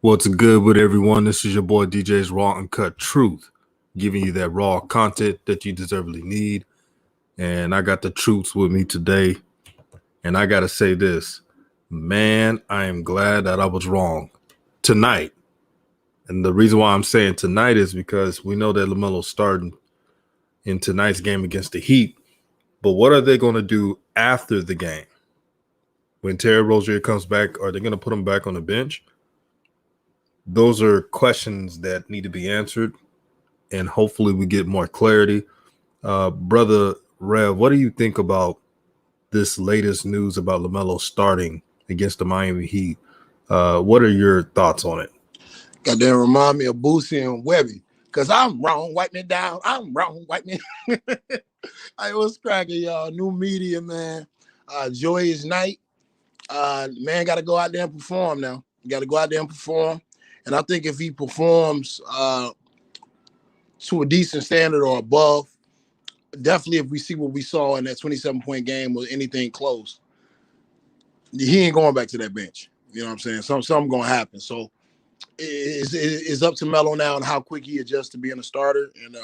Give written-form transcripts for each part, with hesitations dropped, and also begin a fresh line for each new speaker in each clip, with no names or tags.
What's good with everyone? This is your boy DJ's Raw and Cut Truth, giving you that raw content that you deservedly need. And I got the truths with me today. And I got to say this, man, I am glad that I was wrong tonight. And the reason why I'm saying tonight is because we know that LaMelo's starting in tonight's game against the Heat. But what are they going to do after the game? When Terry Rozier comes back, are they going to put him back on the bench? Those are questions that need to be answered, and hopefully we get more clarity. Brother Rev, what do you think about this latest news about LaMelo starting against the Miami Heat? What are your thoughts on it?
Goddamn remind me of Boosie and Webby. Because I'm wrong, wipe me down. I'm wrong, wipe me. I was cracking, y'all. New media, man. Joyous night. Man got to go out there and perform now. You got to go out there and perform. And I think if he performs to a decent standard or above, definitely if we see what we saw in that 27-point game or anything close, he ain't going back to that bench. You know what I'm saying? Something going to happen. So it's up to Melo now and how quick he adjusts to being a starter. And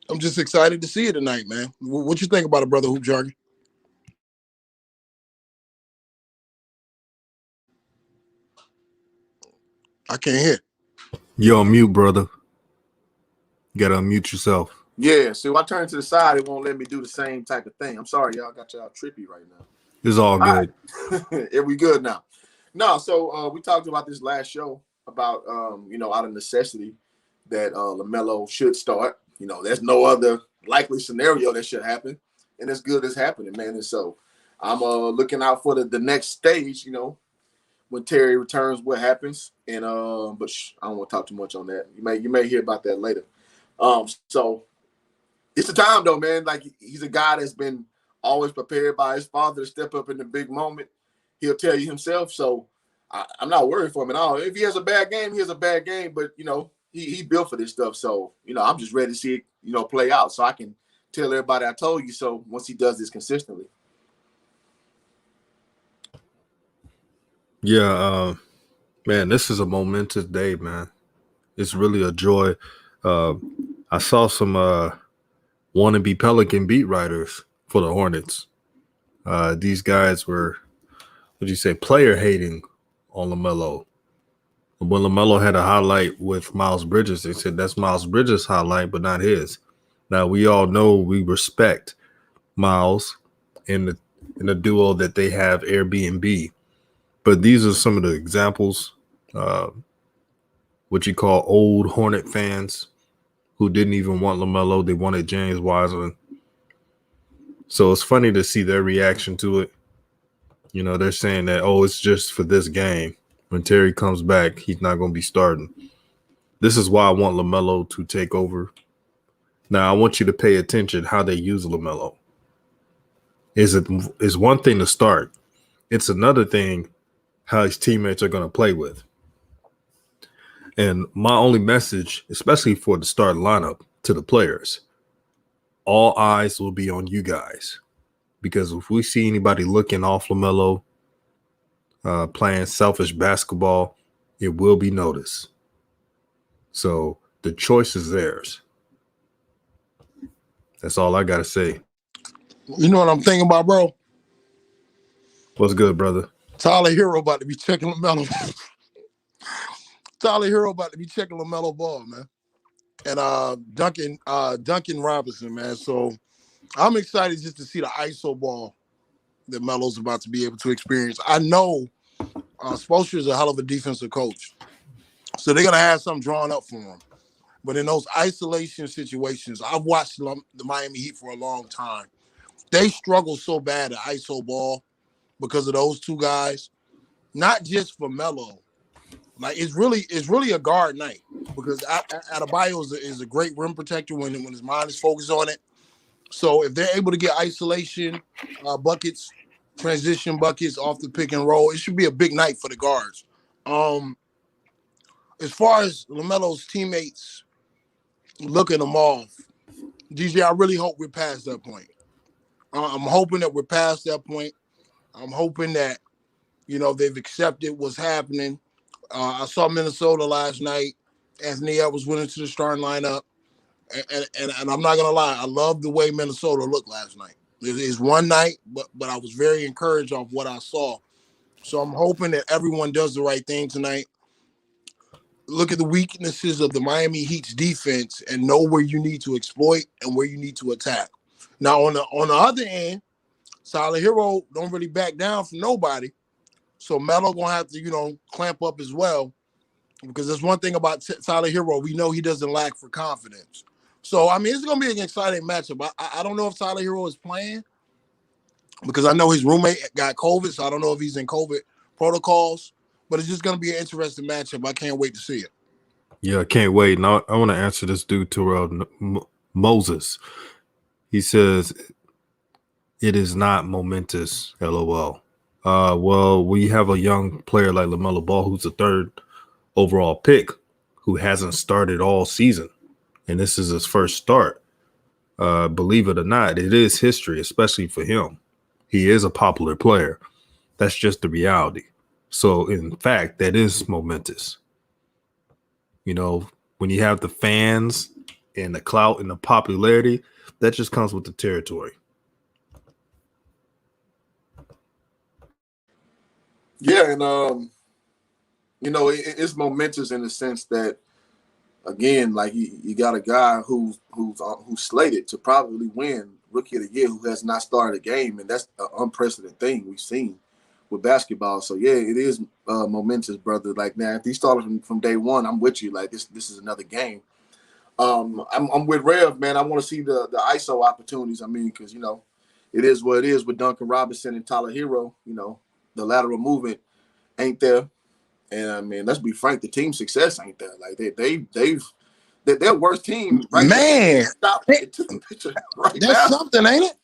I'm just excited to see it tonight, man. What you think about it, Brother Hoop Jargon? I can't hear.
You're on mute, brother. You got to unmute yourself.
Yeah, so I turn to the side, it won't let me do the same type of thing. I'm sorry, y'all. Got y'all trippy right now.
It's all good.
Right. Yeah, we good now. No, so we talked about this last show about, out of necessity that LaMelo should start. There's no other likely scenario that should happen. And it's good as happening, man. And so I'm looking out for the next stage, when Terry returns, what happens. And but I don't want to talk too much on that. You may hear about that later. So it's the time though, man. Like he's a guy that's been always prepared by his father to step up in the big moment. He'll tell you himself. So I'm not worried for him at all. If he has a bad game, he has a bad game. But he built for this stuff. So I'm just ready to see it, play out. So I can tell everybody I told you so once he does this consistently.
Yeah, man, this is a momentous day, man. It's really a joy. I saw some wannabe Pelican beat writers for the Hornets. These guys were, player hating on LaMelo. When LaMelo had a highlight with Miles Bridges, they said that's Miles Bridges' highlight, but not his. Now, we all know we respect Miles in the duo that they have, Airbnb. But these are some of the examples, what you call old Hornet fans who didn't even want LaMelo. They wanted James Wiseman. So it's funny to see their reaction to it. They're saying that, it's just for this game. When Terry comes back, he's not going to be starting. This is why I want LaMelo to take over. Now, I want you to pay attention how they use LaMelo. It's one thing to start. It's another thing how his teammates are going to play with. And my only message, especially for the start lineup to the players, all eyes will be on you guys. Because if we see anybody looking off LaMelo, playing selfish basketball, it will be noticed. So the choice is theirs. That's all I got to say.
You know what I'm thinking about, bro?
What's good, brother?
Tyler Hero about to be checking LaMelo. Tyler Hero about to be checking LaMelo ball, man. And Duncan Robinson, man. So I'm excited just to see the ISO ball that Melo's about to be able to experience. I know Spoelstra is a hell of a defensive coach. So they're going to have something drawn up for him. But in those isolation situations, I've watched the Miami Heat for a long time. They struggle so bad at ISO ball because of those two guys. Not just for Melo. Like it's really a guard night because Adebayo is a great rim protector when his mind is focused on it. So if they're able to get isolation buckets, transition buckets off the pick and roll, it should be a big night for the guards. As far as LaMelo's teammates looking them off, DJ, I really hope we're past that point. I'm hoping that we're past that point. I'm hoping that they've accepted what's happening. I saw Minnesota last night. Anthony Edwards went into the starting lineup. And I'm not gonna lie, I love the way Minnesota looked last night. It's one night, but I was very encouraged off what I saw. So I'm hoping that everyone does the right thing tonight. Look at the weaknesses of the Miami Heat's defense and know where you need to exploit and where you need to attack. Now on the other end, Tyler Hero don't really back down from nobody. So Melo gonna have to, clamp up as well. Because there's one thing about Tyler Hero, we know he doesn't lack for confidence. So, I mean, it's going to be an exciting matchup. I don't know if Tyler Hero is playing because I know his roommate got COVID, so I don't know if he's in COVID protocols. But it's just going to be an interesting matchup. I can't wait to see it.
Yeah, I can't wait. Now, I want to answer this dude, Terrell Moses. He says, it is not momentous, LOL. Well, we have a young player like LaMelo Ball, who's the third overall pick, who hasn't started all season. And this is his first start. Believe it or not, it is history, especially for him. He is a popular player. That's just the reality. So, in fact, that is momentous. When you have the fans and the clout and the popularity, that just comes with the territory.
Yeah, and it's momentous in the sense that, again, like you got a guy who's slated to probably win Rookie of the Year who has not started a game, and that's an unprecedented thing we've seen with basketball. So yeah, it is momentous, brother. Like, now, if he started from day one, I'm with you. Like, this is another game. I'm with Rev, man. I want to see the ISO opportunities. I mean, because it is what it is with Duncan Robinson and Tyler Hero. The lateral movement ain't there. And I mean, let's be frank, the team success ain't there. Like they're their worst team right
Man,
now. Stop it to the picture right
that's
now.
something, ain't it?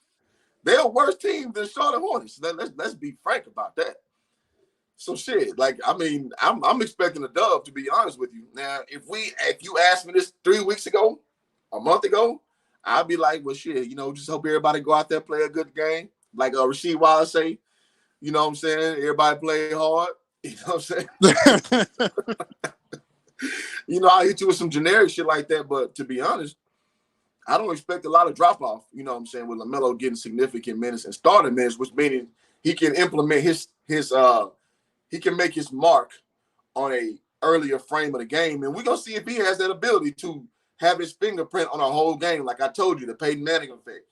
They're a worse team than Charlotte Hornets. Let's be frank about that. So shit, like, I mean, I'm expecting a dub, to be honest with you. Now, if you asked me this 3 weeks ago, a month ago, I'd be like, well, shit, just hope everybody go out there, play a good game. Like Rasheed Wallace say, you know what I'm saying? Everybody play hard. You know what I'm saying? I'll hit you with some generic shit like that. But to be honest, I don't expect a lot of drop off, you know what I'm saying, with LaMelo getting significant minutes and starting minutes, which meaning he can implement he can make his mark on a earlier frame of the game. And we're going to see if he has that ability to have his fingerprint on a whole game. Like I told you, the Peyton Manning effect.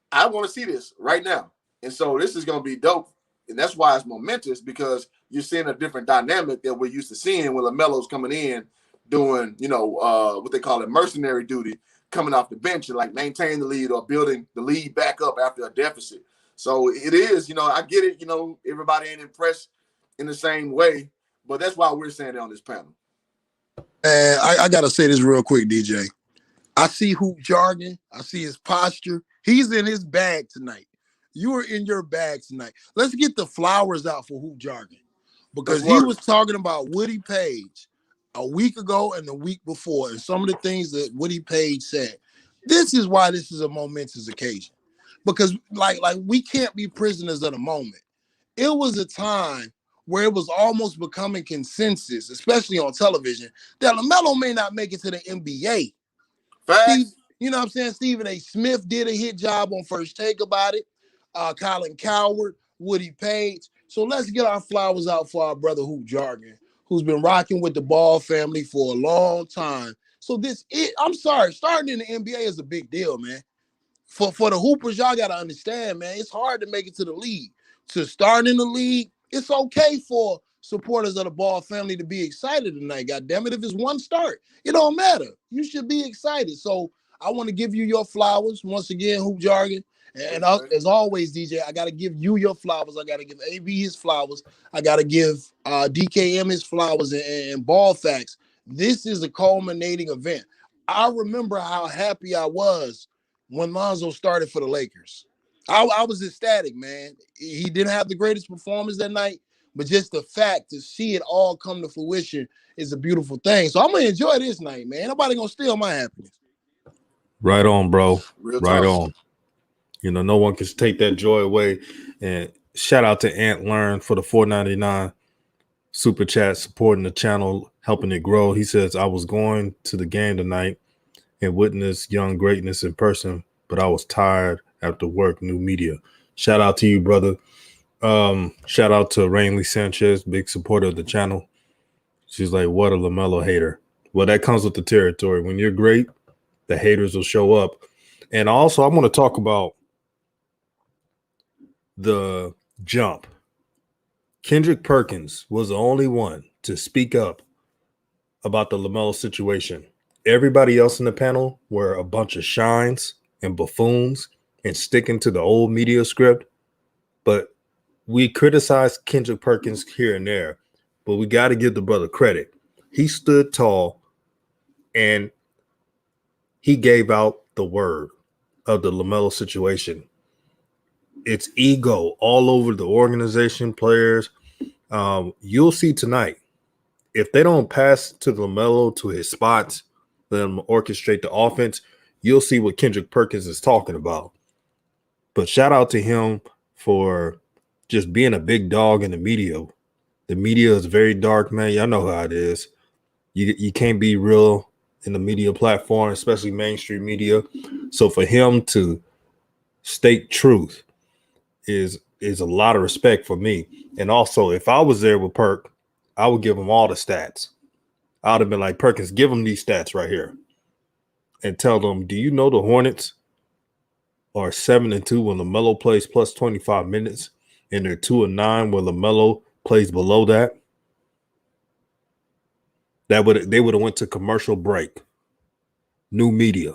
I want to see this right now. And so this is going to be dope. And that's why it's momentous, because you're seeing a different dynamic that we're used to seeing when LaMelo's coming in doing, what they call it, mercenary duty, coming off the bench and like maintain the lead or building the lead back up after a deficit. So it is, I get it, everybody ain't impressed in the same way, but that's why we're saying it on this panel.
And I got to say this real quick, DJ. I see hoop jargon. I see his posture. He's in his bag tonight. You are in your bag tonight. Let's get the flowers out for hoop jargon, because he was talking about Woody Page a week ago and the week before, and some of the things that Woody Page said. This is why this is a momentous occasion, because like we can't be prisoners of the moment. It was a time where it was almost becoming consensus, especially on television, that LaMelo may not make it to the NBA. Steve, you know what I'm saying? Stephen A. Smith did a hit job on First Take about it. Colin Coward, Woody Page. So let's get our flowers out for our brother Hoop Jargon, who's been rocking with the Ball family for a long time. So I'm sorry, starting in the NBA is a big deal, man. For the Hoopers, y'all got to understand, man, it's hard to make it to the league. To start in the league, it's okay for supporters of the Ball family to be excited tonight. God damn it, if it's one start, it don't matter. You should be excited. So I want to give you your flowers once again, Hoop Jargon. And as always, DJ, I got to give you your flowers. I got to give AB his flowers. I got to give DKM his flowers and Ball Facts. This is a culminating event. I remember how happy I was when Lonzo started for the Lakers. I was ecstatic, man. He didn't have the greatest performance that night, but just the fact to see it all come to fruition is a beautiful thing. So I'm going to enjoy this night, man. Nobody going to steal my happiness.
Right on, bro.
Real
right
talk.
on. No one can take that joy away. And shout out to Ant Learn for the $4.99 super chat supporting the channel, helping it grow. He says, I was going to the game tonight and witnessed young greatness in person, but I was tired after work, new media. Shout out to you, brother. Shout out to Rainley Sanchez, big supporter of the channel. She's like, what a LaMelo hater. Well, that comes with the territory. When you're great, the haters will show up. And also, I want to talk about the jump. Kendrick Perkins was the only one to speak up about the LaMelo situation. Everybody else in the panel were a bunch of shines and buffoons and sticking to the old media script. But we criticize Kendrick Perkins here and there, but we got to give the brother credit. He stood tall and he gave out the word of the LaMelo situation. It's ego all over the organization, players. You'll see tonight, if they don't pass to LaMelo to his spots, let him orchestrate the offense, you'll see what Kendrick Perkins is talking about. But shout out to him for just being a big dog in the media. The media is very dark, man. Y'all know how it is. You can't be real in the media platform, especially mainstream media. So for him to state truth is a lot of respect for me. And also, if I was there with Perk, I would give him all the stats. I would have been like, Perkins, give him these stats right here and tell them, do you know the Hornets are 7-2 when LaMelo plays plus 25 minutes and they're 2-9 when LaMelo plays below that? They would have went to commercial break. New media.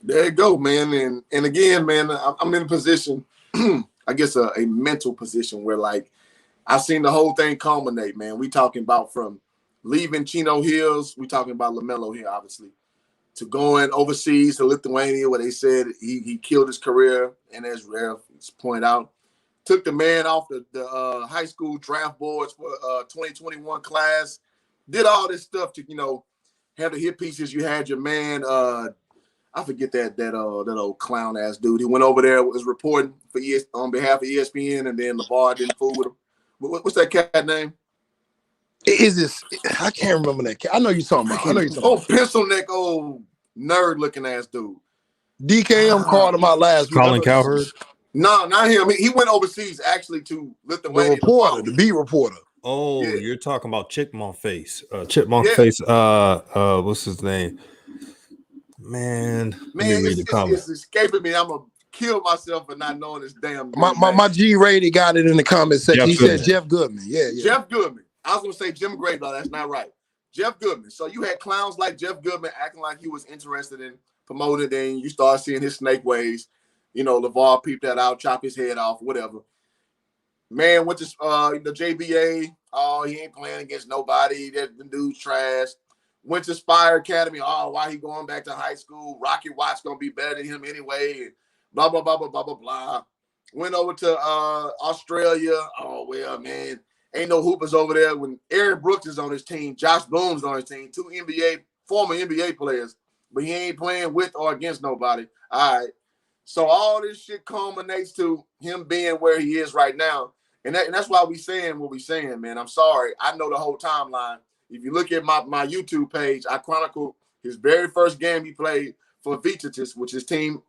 There you go, man. And again, man, I'm in a position, I guess a mental position where, like, I've seen the whole thing culminate, man. We talking about from leaving Chino Hills, we talking about LaMelo here, obviously, to going overseas to Lithuania, where they said he killed his career, and as Rev pointed out, took the man off the high school draft boards for 2021 class, did all this stuff to, have the hit pieces. You had your man, I forget that old clown ass dude. He went over there, was reporting for on behalf of ESPN, and then LeVar didn't fool with him. What's that cat name?
Is this? I can't remember that cat. I know you're talking about.
Pencil neck, old nerd looking ass dude.
DKM called him out last week.
Colin Cowherd?
No, not him. He went overseas actually to Lithuania.
The reporter, the beat reporter.
Oh, yeah. You're talking about Chipmunk Face. Face. What's his name? Man,
it's escaping me. I'm gonna kill myself for not knowing this damn.
My G rated got it in the comment section. He said Jeff Goodman. Yeah.
Jeff Goodman. I was gonna say Jim Gray, but that's not right. Jeff Goodman. So you had clowns like Jeff Goodman acting like he was interested in promoting, then you start seeing his snake ways. LeVar peeped that out, chop his head off, whatever. Man went to the JBA. Oh, he ain't playing against nobody. The dude's trash. Went to Spire Academy. Oh, why he going back to high school? Rocky Watt's gonna be better than him anyway. Blah blah blah blah blah blah blah. Went over to Australia. Oh well, man, ain't no hoopers over there. When Aaron Brooks is on his team, Josh Bloom's on his team, two former NBA players, but he ain't playing with or against nobody. All right. So all this shit culminates to him being where he is right now, and that's why we saying what we saying, man. I'm sorry, I know the whole timeline. If you look at my YouTube page, I chronicled his very first game he played for Vytas, which is team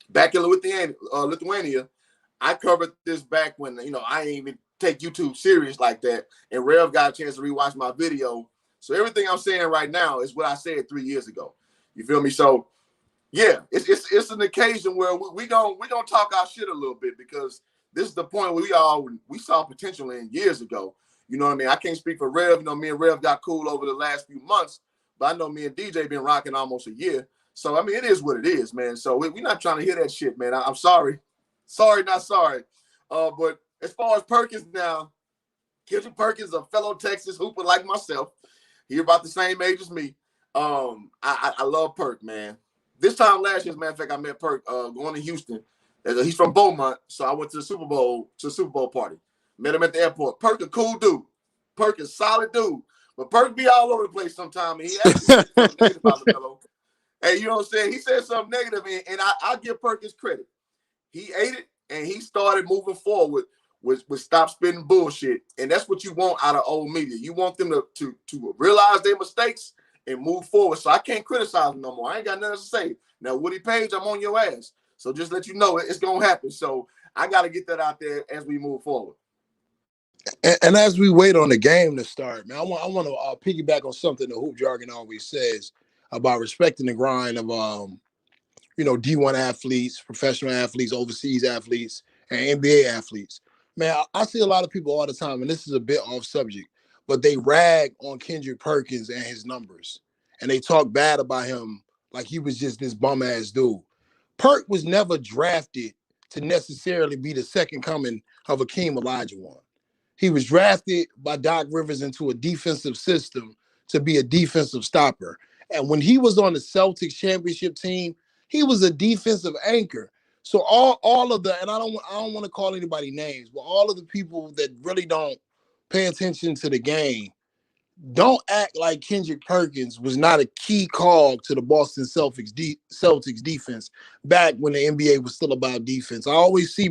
back in Lithuania. I covered this back when, I didn't even take YouTube serious like that. And Rev got a chance to rewatch my video. So everything I'm saying right now is what I said 3 years ago. You feel me? So, yeah, it's an occasion where we gonna talk our shit a little bit, because this is the point where we saw potential in years ago. You know what I mean? I can't speak for Rev. Me and Rev got cool over the last few months, but I know me and DJ been rocking almost a year. So, I mean, it is what it is, man. So we're not trying to hear that shit, man. I'm sorry. Sorry, not sorry. But as far as Perkins now, Kendrick Perkins, a fellow Texas hooper like myself. He about the same age as me. I love Perk, man. This time last year, as a matter of fact, I met Perk going to Houston. He's from Beaumont, so I went to the Super Bowl party. Met him at the airport. Perk a cool dude. Perk is solid dude. But Perk be all over the place sometimes. And he actually said something negative about LaMelo. Hey, you know what I'm saying? He said something negative, and I give Perk his credit. He ate it, and he started moving forward would stop spitting bullshit. And that's what you want out of old media. You want them to realize their mistakes and move forward. So I can't criticize them no more. I ain't got nothing to say. Now, Woody Page, I'm on your ass. So just let you know it's going to happen. So I got to get that out there as we move forward.
And as we wait on the game to start, man, I want to piggyback on something the Hoop Jargon always says about respecting the grind of D1 athletes, professional athletes, overseas athletes, and NBA athletes. Man, I see a lot of people all the time, and this is a bit off subject, but they rag on Kendrick Perkins and his numbers, and they talk bad about him like he was just this bum ass dude. Perk was never drafted to necessarily be the second coming of Akeem Olajuwon. He was drafted by Doc Rivers into a defensive system to be a defensive stopper. And when he was on the Celtics championship team, he was a defensive anchor. So all of the, and I don't want to call anybody names, but all of the people that really don't pay attention to the game, don't act like Kendrick Perkins was not a key cog to the Boston Celtics defense back when the NBA was still about defense. I always see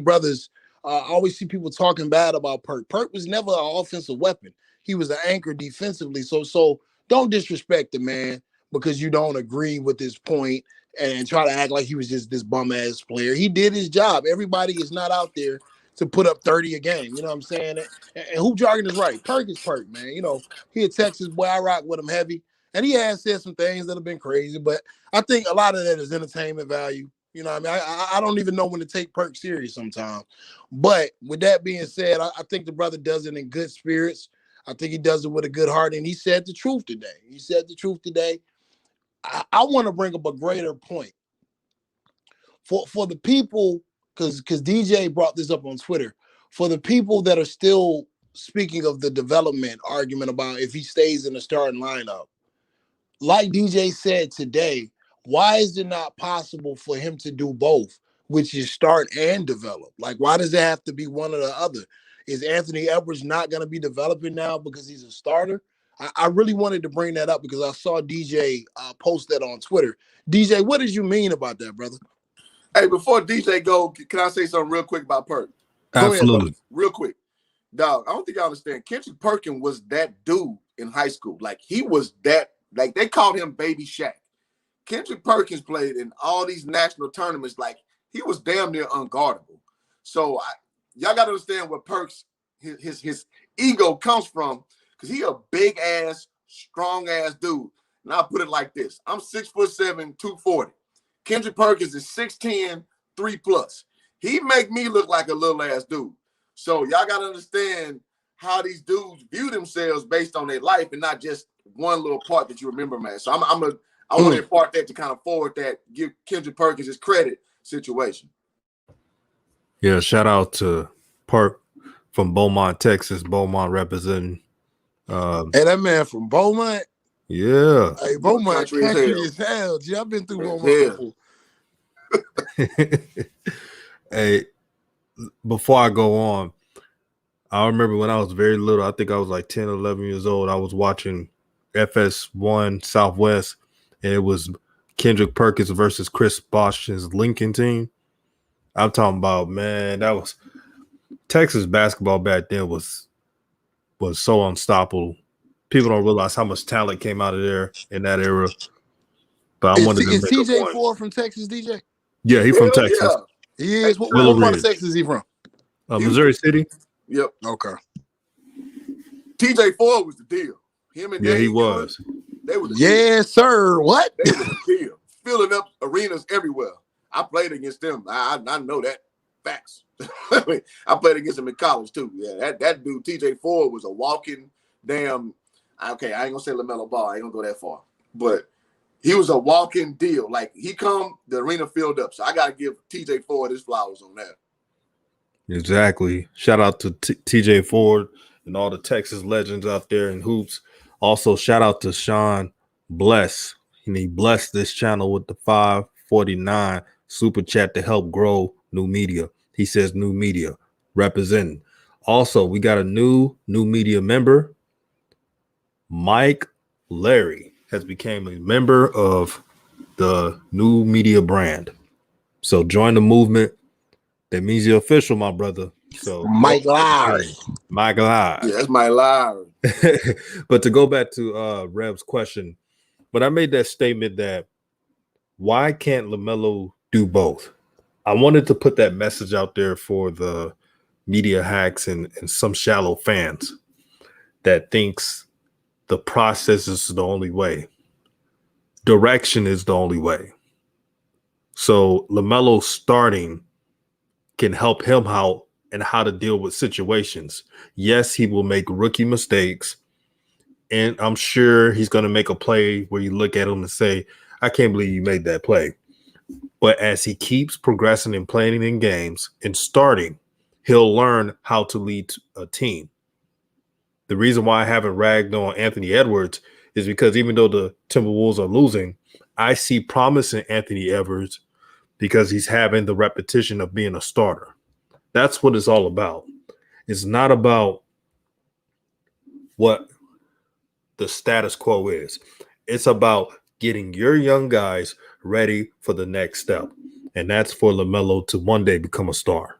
people talking bad about Perk. Perk was never an offensive weapon. He was an anchor defensively. So don't disrespect the man because you don't agree with his point and try to act like he was just this bum ass player. He did his job. Everybody is not out there to put up 30 a game. You know what I'm saying? And Hoop Jargon is right. Perk is Perk, man. You know, he a Texas boy. I rock with him heavy. And he has said some things that have been crazy, but I think a lot of that is entertainment value. You know what I mean? I don't even know when to take Perk serious sometimes. But with that being said, I think the brother does it in good spirits. I think he does it with a good heart. And he said the truth today. I want to bring up a greater point. For the people, because DJ brought this up on Twitter, for the people that are still speaking of the development argument about if he stays in the starting lineup, like DJ said today, why is it not possible for him to do both, which is start and develop? Like, why does it have to be one or the other? Is Anthony Edwards not going to be developing now because he's a starter? I really wanted to bring that up because I saw DJ post that on Twitter. DJ, what did you mean about that, brother?
Hey, before DJ go, can I say something real quick about Perk?
Absolutely.
Ahead, real quick. Dog, I don't think y'all understand. Kendrick Perkins was that dude in high school. Like, he was that, like, they called him Baby Shaq. Kendrick Perkins played in all these national tournaments. Like, he was damn near unguardable. So, y'all got to understand where Perk's, his ego comes from, because he a big-ass, strong-ass dude. And I'll put it like this. I'm 6'7", 240. Kendrick Perkins is 6'10", 3+. He make me look like a little-ass dude. So y'all got to understand how these dudes view themselves based on their life and not just one little part that you remember, man. So I want to impart that to kind of forward that, give Kendrick Perkins his credit situation.
Yeah, shout out to Perk from Beaumont, Texas. Beaumont representing.
Hey, that man from Beaumont.
Yeah.
Hey, Beaumont country as hell. Gee, I've been through Beaumont before.
Hey, before I go on, I remember when I was very little, I think I was like 10, 11 years old, I was watching FS1 Southwest, and it was Kendrick Perkins versus Chris Bosh's Lincoln team. I'm talking about, man, that was Texas basketball back then was so unstoppable. People don't realize how much talent came out of there in that era. But I wanted to make
TJ
a point.
Ford from Texas, DJ?
Yeah, he's from Texas.
Yeah. He is. What part of Texas is he from?
Missouri City.
Yep.
Okay.
TJ Ford was the deal. Him and
he was.
They were the
deal. Sir. What?
They were the deal. Filling up arenas everywhere. I played against them. I know that. Facts. I played against him in college too. Yeah, that dude, TJ Ford, was a walking damn. Okay, I ain't gonna say LaMelo Ball. I ain't gonna go that far. But he was a walking deal. Like, he come, the arena filled up. So I gotta give TJ Ford his flowers on that.
Exactly. Shout out to TJ Ford and all the Texas legends out there in hoops. Also, shout out to Sean Bless. And he blessed this channel with the 549 super chat to help grow new media. He says new media representing. Also, we got a new media member. Mike Larry has become a member of the new media brand. So join the movement. That means you're official, my brother. So
Mike Lowry.
Mike Lowry.
Yeah, that's my Lowry.
But to go back to Rev's question, but I made that statement that why can't LaMelo do both? I wanted to put that message out there for the media hacks and some shallow fans that thinks the process is the only way. Direction is the only way. So LaMelo starting can help him out and how to deal with situations. Yes, he will make rookie mistakes. And I'm sure he's going to make a play where you look at him and say, I can't believe you made that play. But as he keeps progressing and playing in games and starting, he'll learn how to lead a team. The reason why I haven't ragged on Anthony Edwards is because even though the Timberwolves are losing, I see promise in Anthony Edwards because he's having the repetition of being a starter. That's what it's all about. It's not about what the status quo is. It's about getting your young guys ready for the next step. And that's for LaMelo to one day become a star.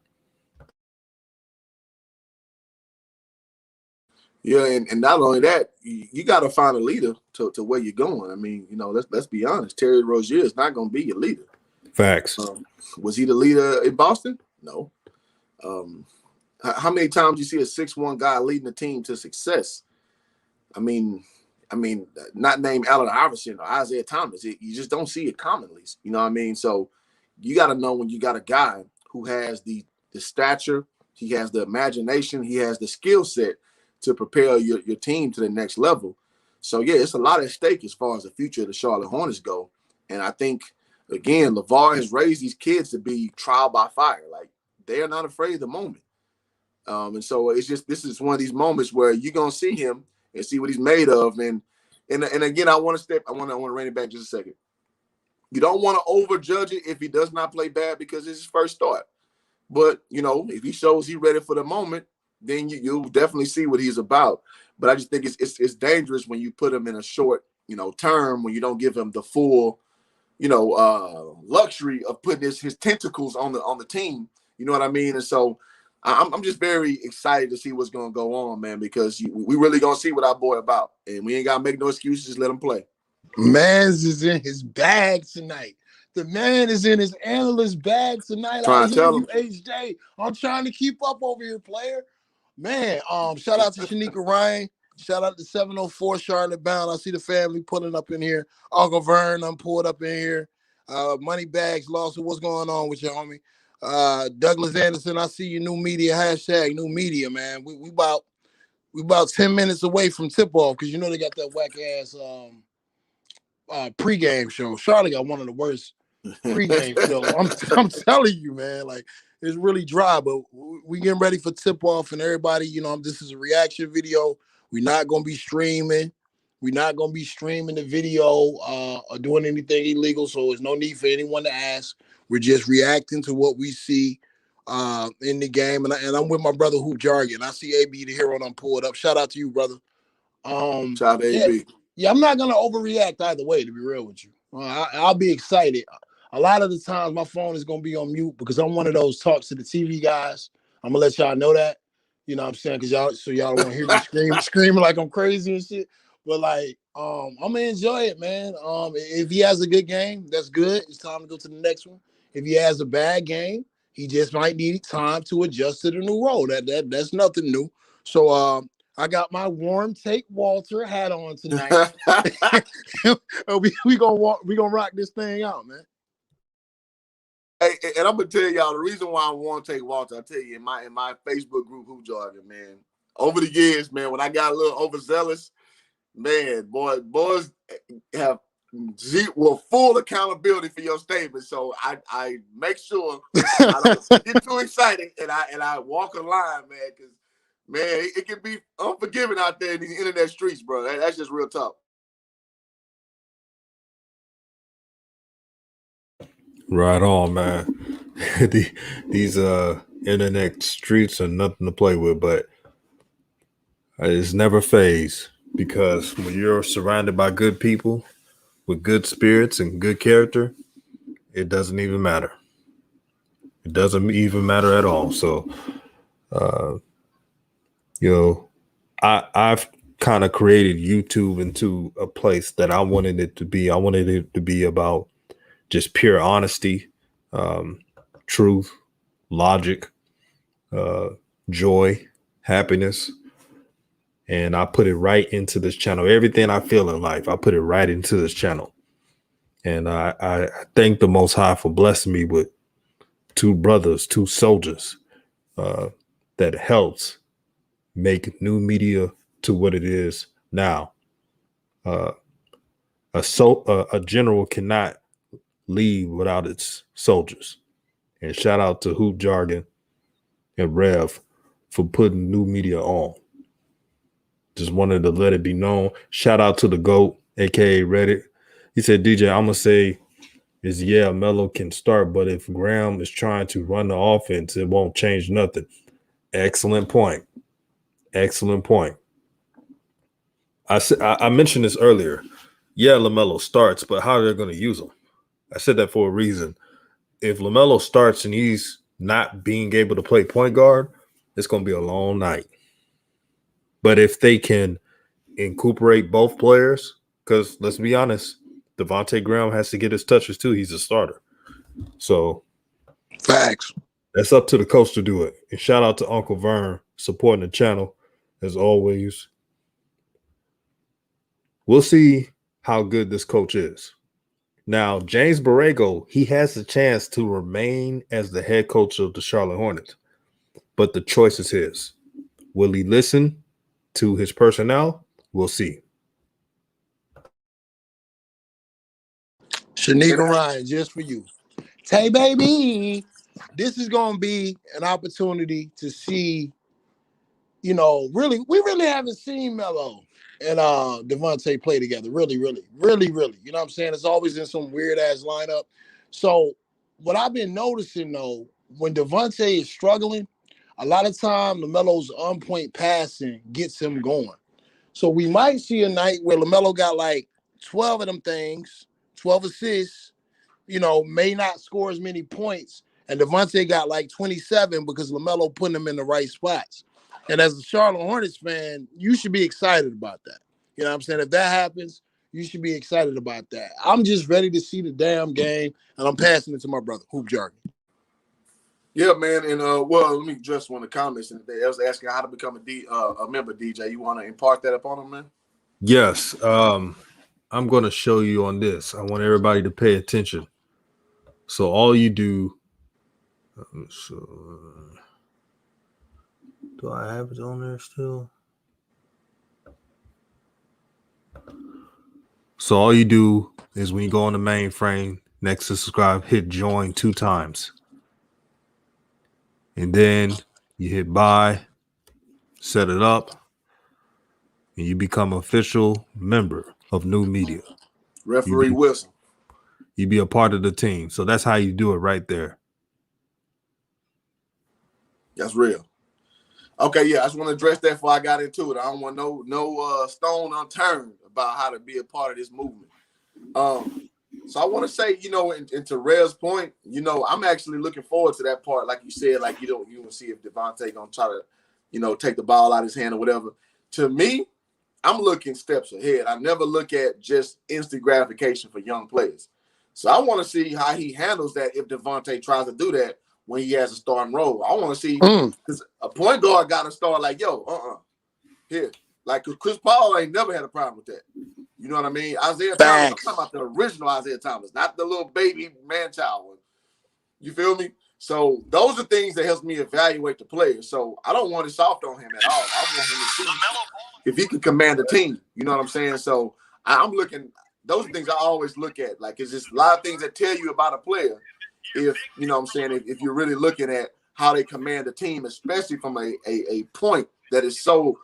Yeah, and not only that, you got to find a leader to where you're going. I mean, let's be honest. Terry Rozier is not going to be your leader.
Facts.
Was he the leader in Boston? No. How many times you see a 6'1" guy leading the team to success? I mean, not named Allen Iverson or Isaiah Thomas. You just don't see it commonly. You know what I mean? So you got to know when you got a guy who has the stature, he has the imagination, he has the skill set to prepare your team to the next level. So, yeah, it's a lot at stake as far as the future of the Charlotte Hornets go. And I think, again, LeVar has raised these kids to be trial by fire. Like, they are not afraid of the moment. And so it's just, this is one of these moments where you're going to see him and see what he's made of. And again, I want to rein it back just a second. You don't want to overjudge it if he does not play bad because it's his first start. But, if he shows he's ready for the moment, then you'll definitely see what he's about. But I just think it's dangerous when you put him in a short, term, when you don't give him the full, luxury of putting his tentacles on the team. You know what I mean? And so I'm just very excited to see what's going to go on, man, because we really going to see what our boy about. And we ain't got to make no excuses. Just let him play.
Mans is in his bag tonight. The man is in his analyst bag tonight.
Trying to tell
you,
him.
HJ. I'm trying to keep up over here, player. Man, shout out to Shanika Ryan. Shout out to 704 Charlotte Bound. I see the family pulling up in here. Uncle Vern, I'm pulled up in here. Money Bags, Lawson, what's going on with you, homie? Douglas Anderson, I see you. New media, hashtag new media, man. We about 10 minutes away from tip-off because they got that whack-ass pregame show. Charlotte got one of the worst pregame shows. I'm telling you, man, like it's really dry, but we getting ready for tip-off and everybody, this is a reaction video. We're not going to be streaming. We're not going to be streaming the video or doing anything illegal, so there's no need for anyone to ask. We're just reacting to what we see in the game, and I'm with my brother Hoop Jargon. I see AB the hero, and I'm pulled up. Shout out to you, brother.
Shout out to AB.
Yeah, I'm not gonna overreact either way. To be real with you, I'll be excited. A lot of the times, my phone is gonna be on mute because I'm one of those talks to the TV guys. I'm gonna let y'all know that. You know what I'm saying? Because y'all don't want to hear me screaming like I'm crazy and shit. But like, I'm gonna enjoy it, man. If he has a good game, that's good. It's time to go to the next one. If he has a bad game, he just might need time to adjust to the new role. That's nothing new. So I got my warm take Walter hat on tonight. we gonna rock this thing out, man.
Hey, and I'm gonna tell y'all the reason why I want to take Walter. I tell you in my Facebook group, Hoop Jargon, man. Over the years, man, when I got a little overzealous, man, boys have full accountability for your statement. So I make sure I don't get too excited and I walk a line, man, because man, it can be unforgiving out there in these internet streets, bro. That's just real tough.
Right on, man. These internet streets are nothing to play with, but it's never phase because when you're surrounded by good people with good spirits and good character, it doesn't even matter. It doesn't even matter at all. So You know, I've kind of created YouTube into a place that I wanted it to be. I wanted it to be about just pure honesty, truth, logic, joy, happiness. And I put it right into this channel. Everything I feel in life, I put it right into this channel. And I thank the Most High for blessing me with two brothers, two soldiers that helps make new media to what it is now. A general cannot leave without its soldiers. And shout out to Hoop Jargon and Rev for putting new media on. Just wanted to let it be known. Shout out to the GOAT, aka Reddit. He said, DJ, I'm gonna say is Melo can start, but if Graham is trying to run the offense, it won't change nothing. Excellent point. Excellent point. I mentioned this earlier. Yeah, LaMelo starts, but how are they going to use him? I said that for a reason. If LaMelo starts and he's not being able to play point guard, it's going to be a long night. But if they can incorporate both players, because let's be honest, Devontae Graham has to get his touches too. He's a starter. So
facts.
That's up to the coach to do it. And shout out to Uncle Vern supporting the channel as always. We'll see how good this coach is. Now, James Borrego, he has the chance to remain as the head coach of the Charlotte Hornets, but the choice is his. Will he listen to his personnel? We'll see.
Shanika Ryan, just for you. Tay baby, this is going to be an opportunity to see, we really haven't seen Melo and Devontae play together. Really. You know what I'm saying? It's always in some weird ass lineup. So what I've been noticing though, when Devontae is struggling, a lot of time LaMelo's on-point passing gets him going. So we might see a night where LaMelo got like 12 of them things, 12 assists, may not score as many points. And Devontae got like 27 because LaMelo putting him in the right spots. And as a Charlotte Hornets fan, you should be excited about that. You know what I'm saying? If that happens, you should be excited about that. I'm just ready to see the damn game, and I'm passing it to my brother, Hoop Jargon.
Yeah, man. And, let me address one of the comments. And they was asking how to become a member, DJ. You want to impart that upon them, man?
Yes. I'm going to show you on this. I want everybody to pay attention. So all you do, do I have it on there still? So all you do is when you go on the mainframe, next to subscribe, hit join 2 times. And then you hit buy, set it up, and you become an official member of New Media.
Referee Wilson.
You be a part of the team. So that's how you do it right there.
That's real. Okay, yeah, I just want to address that before I got into it. I don't want no stone unturned about how to be a part of this movement. So I want to say, in Terrell's point, I'm actually looking forward to that part. Like you said, like you want to see if Devontae gonna try to, take the ball out of his hand or whatever. To me, I'm looking steps ahead. I never look at just instant gratification for young players. So I want to see how he handles that if Devontae tries to do that when he has a starting role. I want to see, because a point guard got to start like, here. Like, Chris Paul ain't never had a problem with that. You know what I mean? Isaiah Thomas, I'm talking about the original Isaiah Thomas, not the little baby man-child one. You feel me? So those are things that helps me evaluate the player. So I don't want it soft on him at all. I want him to see if he can command the team. You know what I'm saying? So I'm looking, those are things I always look at. Like, it's just a lot of things that tell you about a player. If, you know what I'm saying, if you're really looking at how they command the team, especially from a point that is so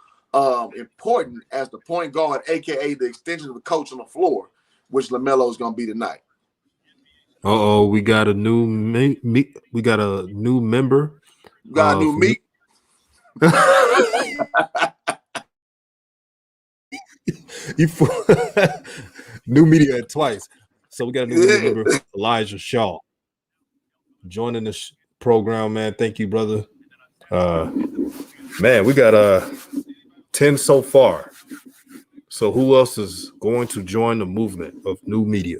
important as the point guard, aka the extension of the coach on the floor, which LaMelo is going to be tonight.
We got a new we got a new member.
You got a new meat.
New media twice. So we got a new member, Elijah Shaw, joining the program, man. Thank you, brother. Man, we got 10 so far. So who else is going to join the movement of new media?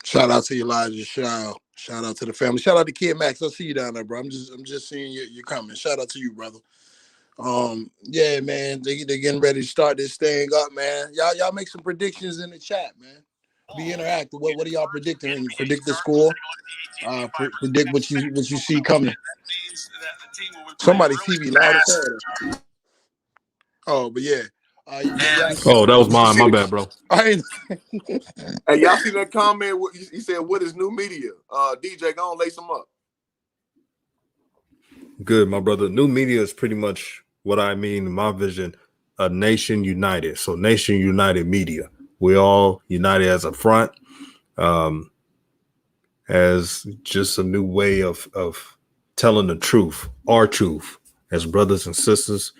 Shout out to Elijah Shaw. Shout out to the family. Shout out to Kid Max. I see you down there, bro. I'm just seeing you coming. Shout out to you, brother. Yeah, man, they're getting ready to start this thing up, man. Y'all make some predictions in the chat, man. Be interactive. What are y'all predicting? And you predict the score. Predict what you see coming. Somebody's TV loud as hell. Oh, but yeah.
Oh, that was mine. My
See,
bad, bro.
I
hey, y'all see that comment? He said, "What is new media?" DJ, go on, lace them up.
Good, my brother. New media is pretty much what I mean in my vision, a nation united. So nation united media. We all united as a front, as just a new way of telling the truth, our truth, as brothers and sisters,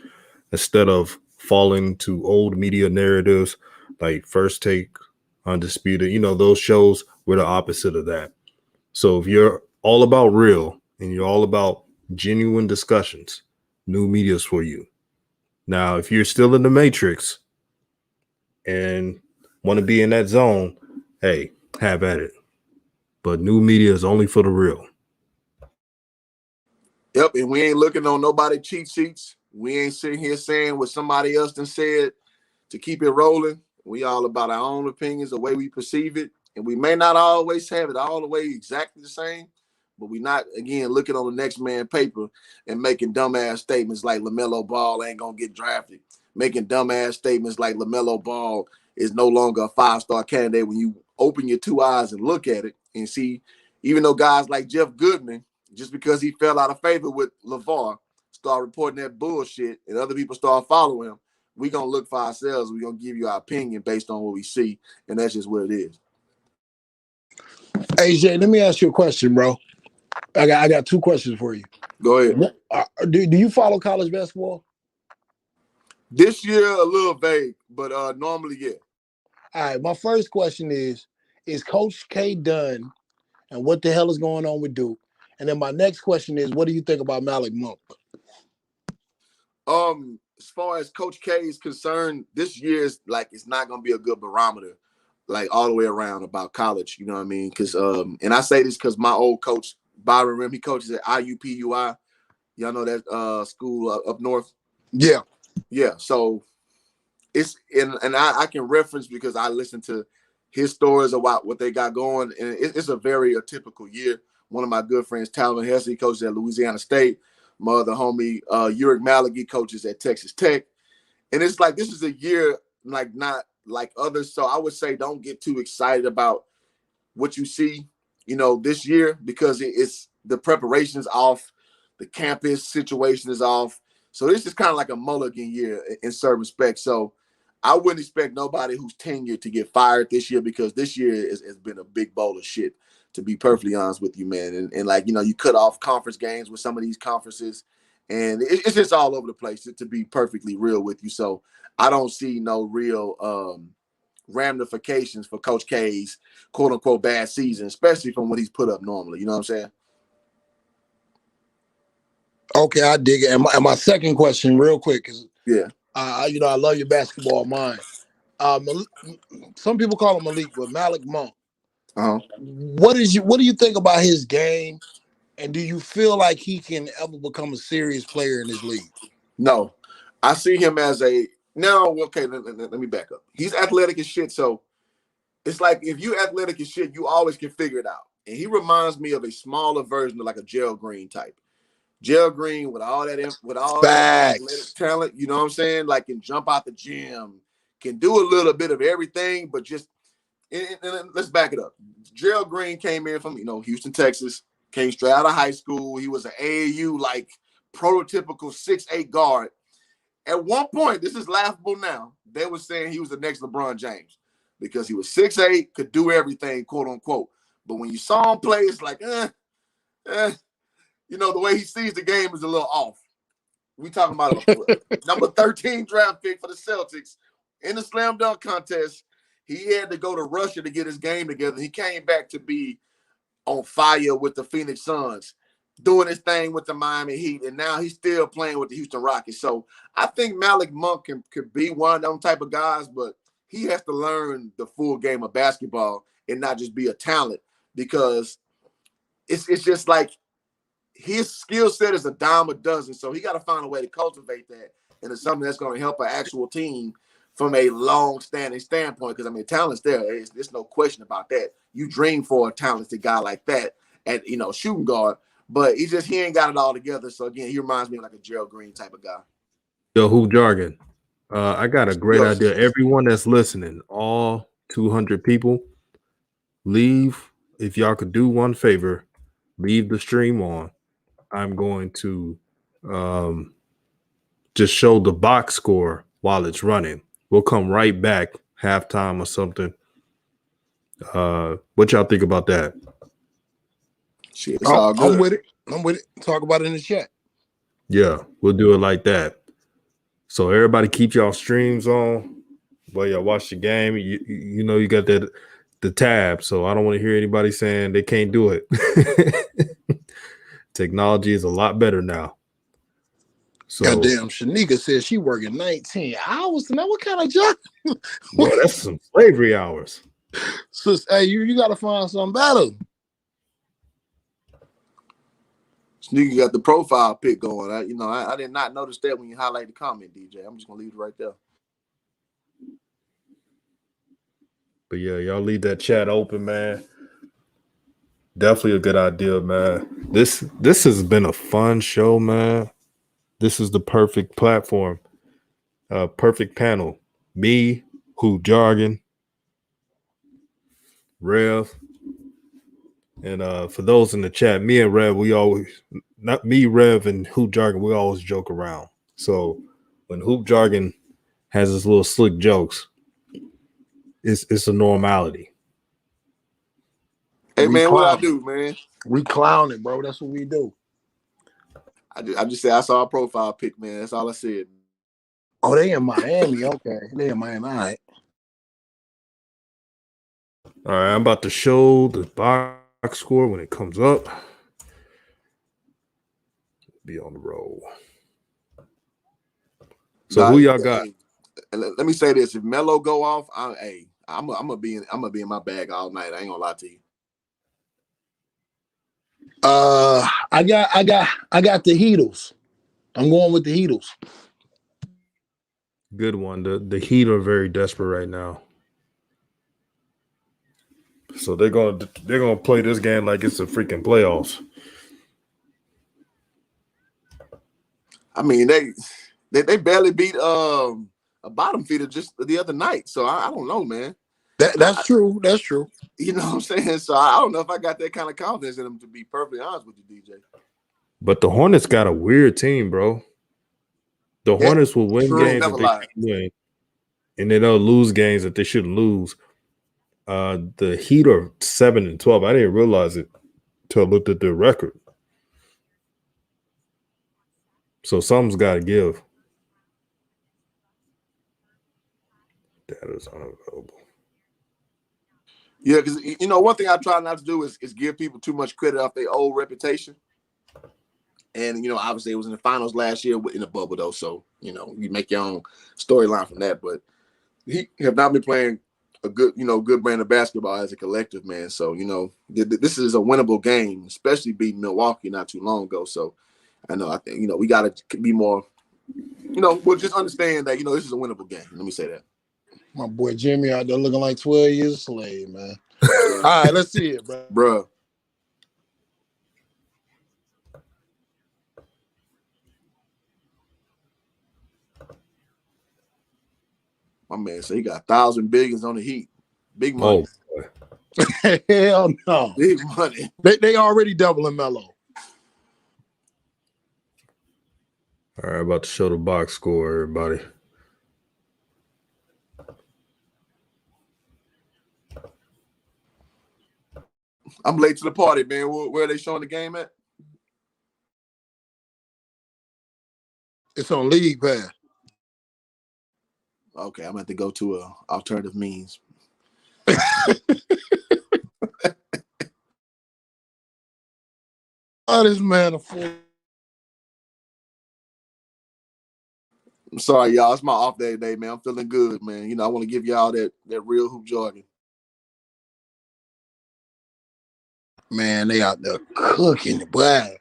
instead of falling to old media narratives like First Take, Undisputed. Those shows were the opposite of that. So if you're all about real and you're all about genuine discussions, new media is for you. Now, if you're still in the matrix and want to be in that zone, hey, have at it. But new media is only for the real.
Yep, and we ain't looking on nobody cheat sheets. We ain't sitting here saying what somebody else done said to keep it rolling. We all about our own opinions, the way we perceive it. And we may not always have it all the way exactly the same, but we not, again, looking on the next man paper and making dumbass statements like LaMelo Ball ain't going to get drafted. Making dumbass statements like LaMelo Ball is no longer a five-star candidate when you open your two eyes and look at it and see, even though guys like Jeff Goodman, just because he fell out of favor with LeVar, start reporting that bullshit and other people start following him, we're going to look for ourselves. We're going to give you our opinion based on what we see, and that's just what it is.
Hey, Jay, let me ask you a question, bro. I got two questions for you.
Go ahead.
Do you follow college basketball?
This year, a little vague, but normally, yeah.
All right, my first question is Coach K done, and what the hell is going on with Duke? And then my next question is, what do you think about Malik Monk?
As far as Coach K is concerned, this year is like it's not gonna be a good barometer, like all the way around about college. You know what I mean? Because and I say this because my old coach Byron Rim, he coaches at IUPUI. Y'all know that school up north.
Yeah.
So it's and I can reference because I listen to his stories about what they got going, and it's a very atypical year. One of my good friends, Talvin Hesse, he coaches at Louisiana State. My other homie, Uric Malagy, coaches at Texas Tech. And it's like this is a year like not like others. So I would say don't get too excited about what you see, this year because it's the preparation's off, the campus situation is off. So this is kind of like a mulligan year in certain respects. So I wouldn't expect nobody who's tenured to get fired this year because this year has been a big bowl of shit, to be perfectly honest with you, man. And like, you cut off conference games with some of these conferences, and it's just all over the place, to be perfectly real with you. So I don't see no real ramifications for Coach K's quote unquote bad season, especially from what he's put up normally. You know what I'm saying?
Okay, I dig it. And my second question, real quick, because
Yeah.
I love your basketball mind. Some people call him Malik, but Malik Monk.
Uh-huh.
What do you think about his game, and do you feel like he can ever become a serious player in this league?
No, I see him as okay, let me back up. He's athletic as shit, so it's like if you athletic as shit, you always can figure it out. And he reminds me of a smaller version of like a Gerald Green type. Gerald Green with all that athletic talent, you know what I'm saying? Like can jump out the gym, can do a little bit of everything, but just and let's back it up. Gerald Green came in from Houston, Texas, came straight out of high school. He was an AAU like prototypical 6'8" guard. At one point, this is laughable now, they were saying he was the next LeBron James because he was 6'8", could do everything, quote unquote. But when you saw him play, it's like, the way he sees the game is a little off. We talking about a number 13 draft pick for the Celtics in the slam dunk contest. He had to go to Russia to get his game together. He came back to be on fire with the Phoenix Suns, doing his thing with the Miami Heat, and now he's still playing with the Houston Rockets. So I think Malik Monk could be one of them type of guys, but he has to learn the full game of basketball and not just be a talent, because it's just like his skill set is a dime a dozen. So he got to find a way to cultivate that into something that's going to help an actual team from a long-standing standpoint. Because, I mean, talent's there. There's no question about that. You dream for a talented guy like that at, shooting guard. But he ain't got it all together. So, again, he reminds me of like a Gerald Green type of guy.
Yo, Hoop Jargon. I got a great
Yo.
idea. Everyone that's listening, all 200 people, leave. If y'all could do one favor, leave the stream on. I'm going to just show the box score while it's running. We'll come right back, halftime or something. What y'all think about that?
Shit, it's all good.
I'm with it. Talk about it in the chat.
Yeah, we'll do it like that. So everybody keep y'all streams on while y'all watch the game. You know you got the tab, so I don't want to hear anybody saying they can't do it. Technology is a lot better now. So
goddamn, Shanika says she working 19 hours tonight. What kind of job?
Boy, that's some slavery hours.
Sis, hey, you got to find something better.
Sneaky got the profile pic going. I did not notice that when you highlight the comment, DJ. I'm just gonna leave it right there.
But yeah, y'all leave that chat open, man. Definitely a good idea, man. This has been a fun show, man. This is the perfect platform, perfect panel. Me, Hoop Jargon, Rev, and for those in the chat, me and Rev, Rev and Hoop Jargon, we always joke around. So when Hoop Jargon has his little slick jokes, it's a normality.
Hey, man, what I do, man?
We clowning, bro. That's what we do.
I just said I saw a profile pic, man. That's all I said.
Oh, they in Miami. Okay. They in Miami. All right.
All right, I'm about to show the box score when it comes up. Be on the roll. So who y'all got?
Let me say this: if Melo go off, I'm gonna be in my bag all night. I ain't gonna lie to you.
I got the Heatles. I'm going with the Heatles.
Good one. The Heat are very desperate right now. So they're gonna play this game like it's a freaking playoffs.
I mean, they barely beat a bottom feeder just the other night. So I don't know, man.
That's true. That's true.
You know what I'm saying? So I don't know if I got that kind of confidence in them, to be perfectly honest with you, DJ.
But the Hornets got a weird team, bro. The Hornets will win games that they shouldn't win, and then they'll lose games that they shouldn't lose. The Heat are 7-12. I didn't realize it until I looked at their record. So something's got to give. That is unavailable.
Yeah, because one thing I try not to do is give people too much credit off their old reputation. And obviously it was in the finals last year in the bubble though, so you make your own storyline from that. But he have not been playing a good brand of basketball as a collective, man. So this is a winnable game, especially beating Milwaukee not too long ago. So I think we got to be more. We'll just understand that this is a winnable game. Let me say that.
My boy Jimmy out there looking like 12 years a slave, man. All right, let's see it, bro.
Bruh. My man said he got 1,000 billions on the Heat. Big money.
Oh, hell no.
Big money.
They already doubling Melo.
All right, about to show the box score, everybody.
I'm late to the party, man. Where are they showing the game at?
It's on League Pass.
Okay, I'm going to have to go to alternative means.
Oh, this man a fool.
I'm sorry, y'all. It's my off day today, man. I'm feeling good, man. You know, I want to give y'all that real hoop jargon.
Man, they out there cooking, boy.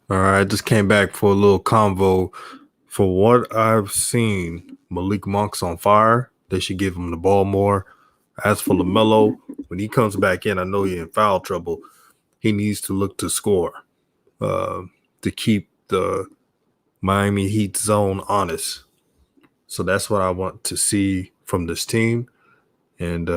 All right, I just came back for a little convo. For what I've seen, Malik Monk's on fire. They should give him the ball more. As for LaMelo, when he comes back in, I know he's in foul trouble. He needs to look to score uh, to keep the Miami Heat zone honest. So that's what I want to see from this team. And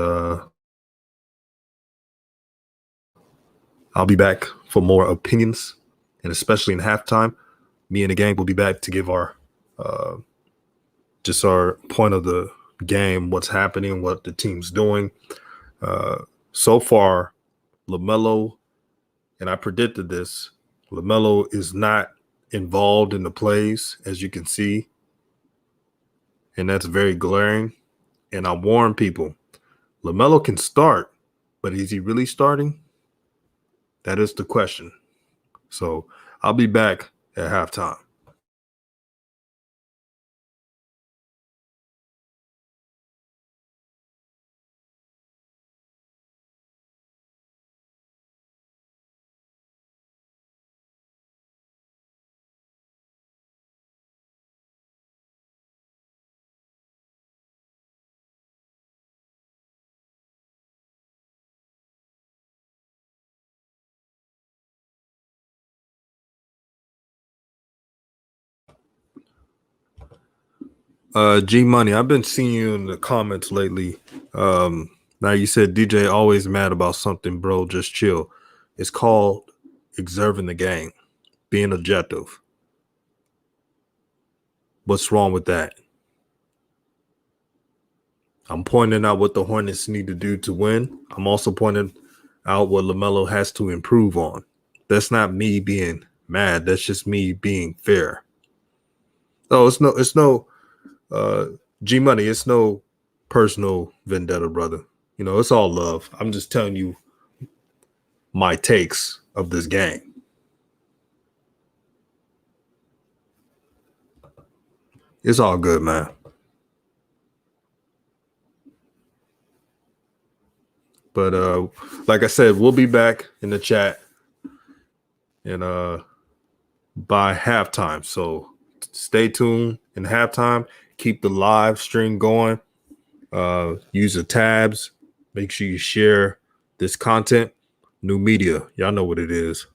I'll be back for more opinions, and especially in halftime. Me and the gang will be back to give our just our point of the game, what's happening, what the team's doing. Uh, so far, LaMelo, and I predicted this, LaMelo is not involved in the plays, as you can see, and that's very glaring. And I warn people, LaMelo can start, but is he really starting? That is the question. So I'll be back at halftime. G Money, I've been seeing you in the comments lately. Now you said DJ always mad about something, bro. Just chill. It's called observing the game, being objective. What's wrong with that? I'm pointing out what the Hornets need to do to win. I'm also pointing out what LaMelo has to improve on. That's not me being mad. That's just me being fair. Oh, it's no uh G Money, it's no personal vendetta, brother. You know, it's all love. I'm just telling you my takes of this game. It's all good, man. But like I said, we'll be back in the chat and by halftime. So stay tuned in halftime. Keep the live stream going. Use the tabs. Make sure you share this content. New media. Y'all know what it is.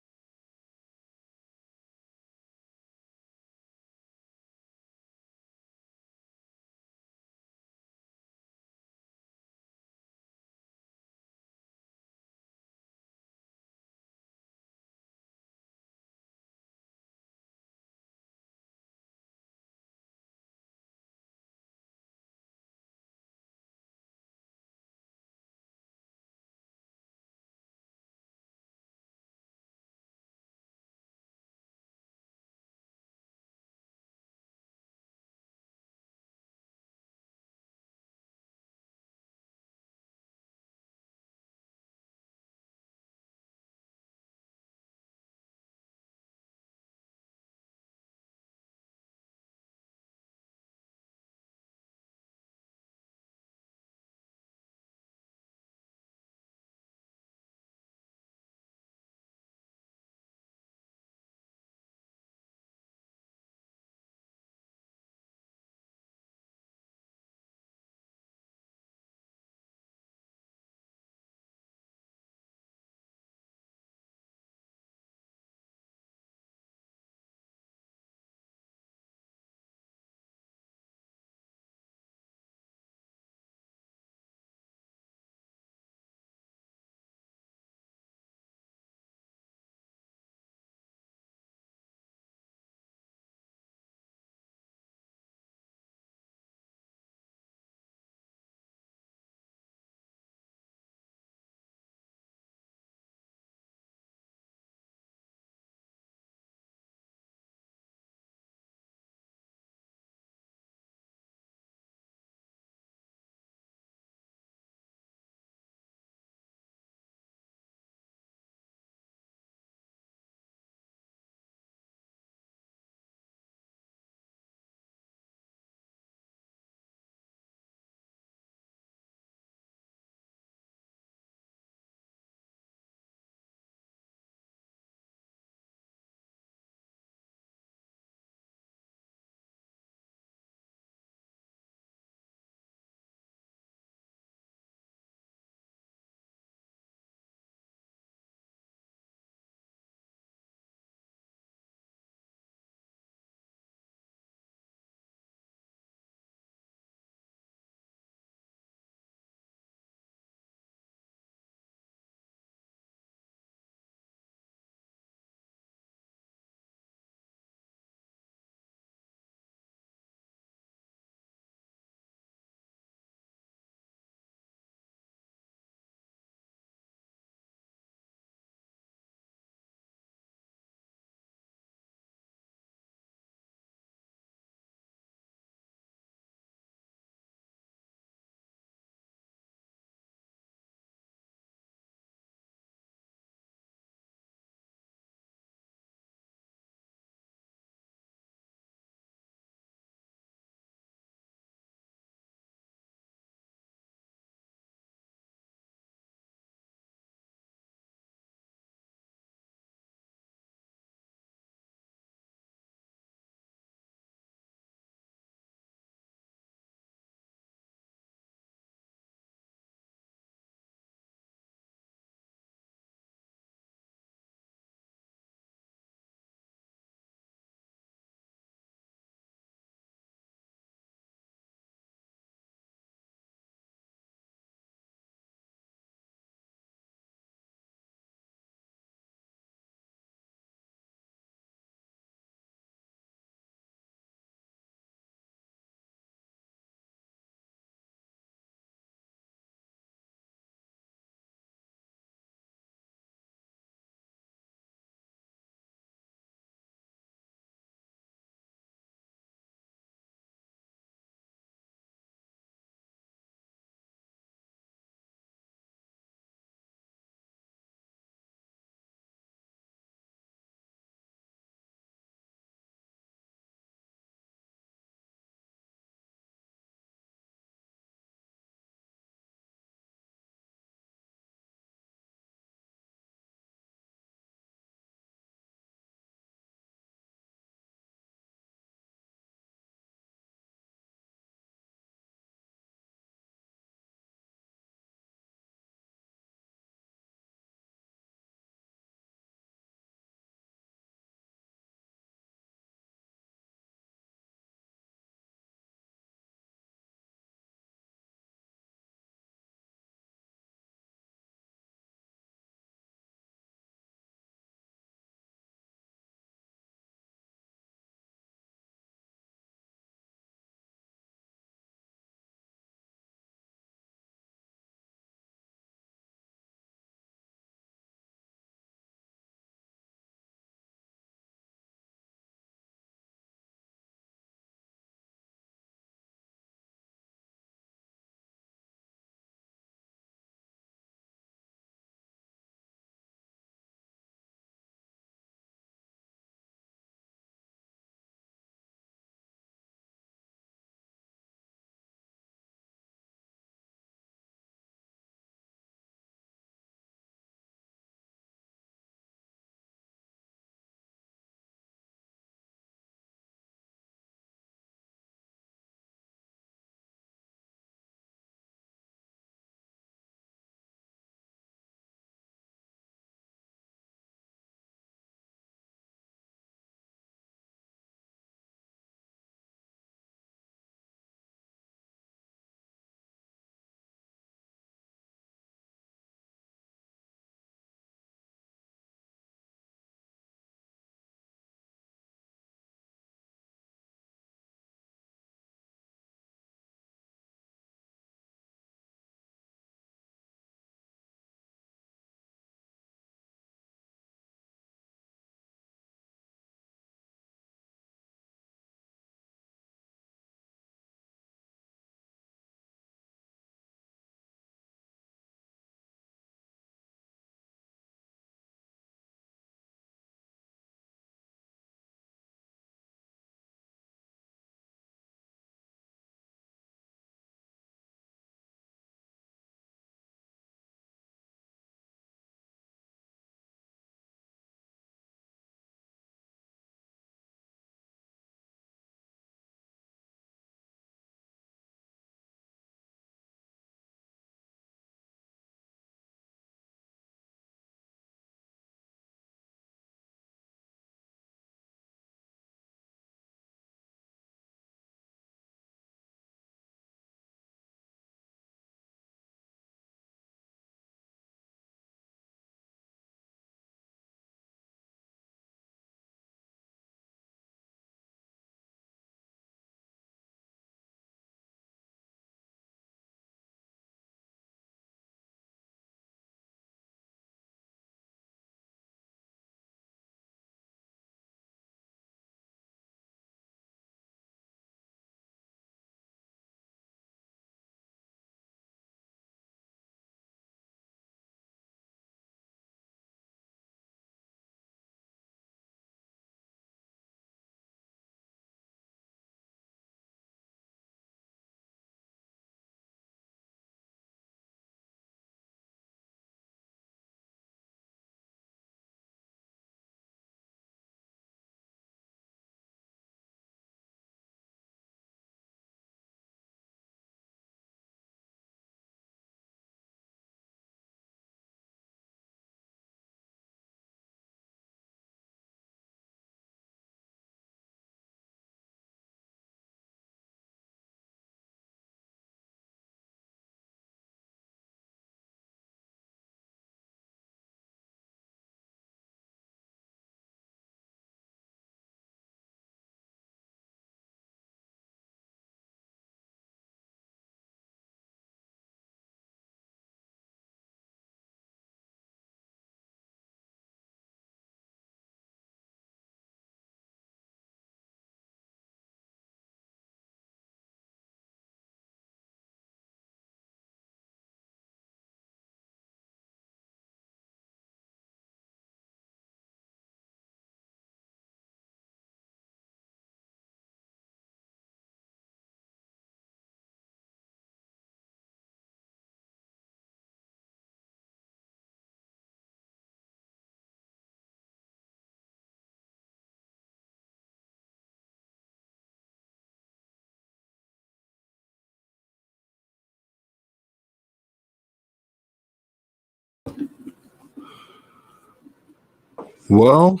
Well,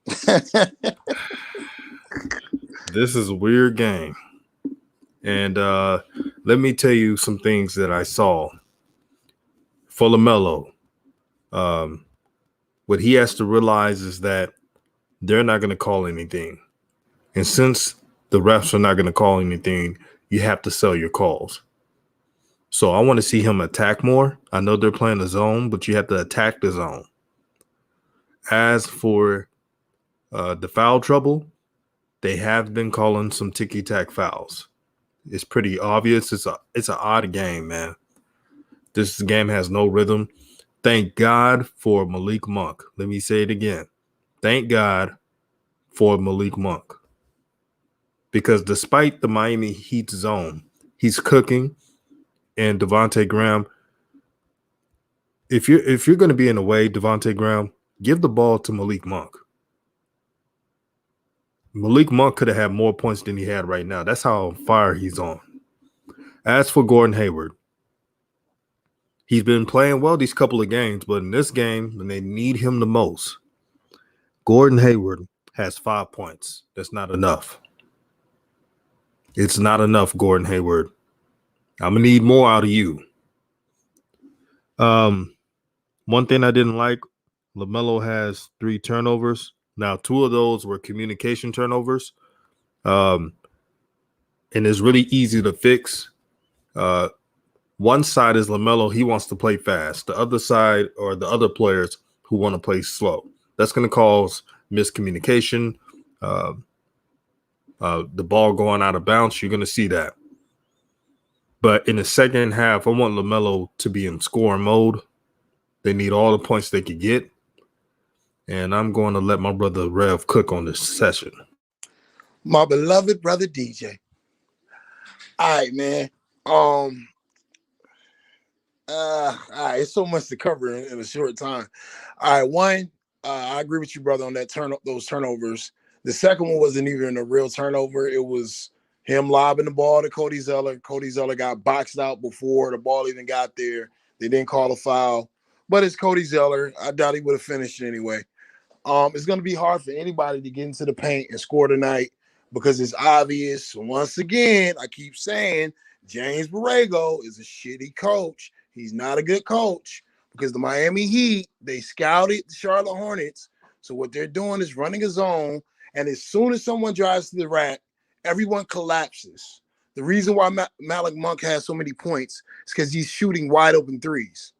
this is a weird game. And let me tell you some things that I saw for LaMelo. What he has to realize is that they're not going to call anything. And since the refs are not going to call anything, you have to sell your calls. So I want to see him attack more. I know they're playing the zone, but you have to attack the zone. As for the foul trouble, they have been calling some ticky-tack fouls. It's pretty obvious. It's an odd game, man. This game has no rhythm. Thank God for Malik Monk. Let me say it again. Thank God for Malik Monk. Because despite the Miami Heat zone, he's cooking. And Devontae Graham, if you're going to be in the way, Devontae Graham, give the ball to Malik Monk. Malik Monk could have had more points than he had right now. That's how fire he's on. As for Gordon Hayward, he's been playing well these couple of games, but in this game, when they need him the most, Gordon Hayward has 5 points. That's not enough. It's not enough, Gordon Hayward. I'm going to need more out of you. One thing I didn't like, LaMelo has 3 turnovers. Now, 2 of those were communication turnovers. And it's really easy to fix. One side is LaMelo. He wants to play fast. The other side are the other players who want to play slow. That's going to cause miscommunication. The ball going out of bounds. You're going to see that. But in the second half, I want LaMelo to be in scoring mode. They need all the points they could get. And I'm going to let my brother Rev cook on this session.
My beloved brother DJ. All right, man. All right, it's so much to cover in a short time. All right, one, I agree with you, brother, on that those turnovers. The second one wasn't even a real turnover. It was him lobbing the ball to Cody Zeller. Cody Zeller got boxed out before the ball even got there. They didn't call a foul. But it's Cody Zeller. I doubt he would have finished anyway. It's going to be hard for anybody to get into the paint and score tonight because it's obvious. Once again, I keep saying James Borrego is a shitty coach. He's not a good coach because the Miami Heat, they scouted the Charlotte Hornets. So what they're doing is running a zone, and as soon as someone drives to the rack, everyone collapses. The reason why Malik Monk has so many points is because he's shooting wide open threes.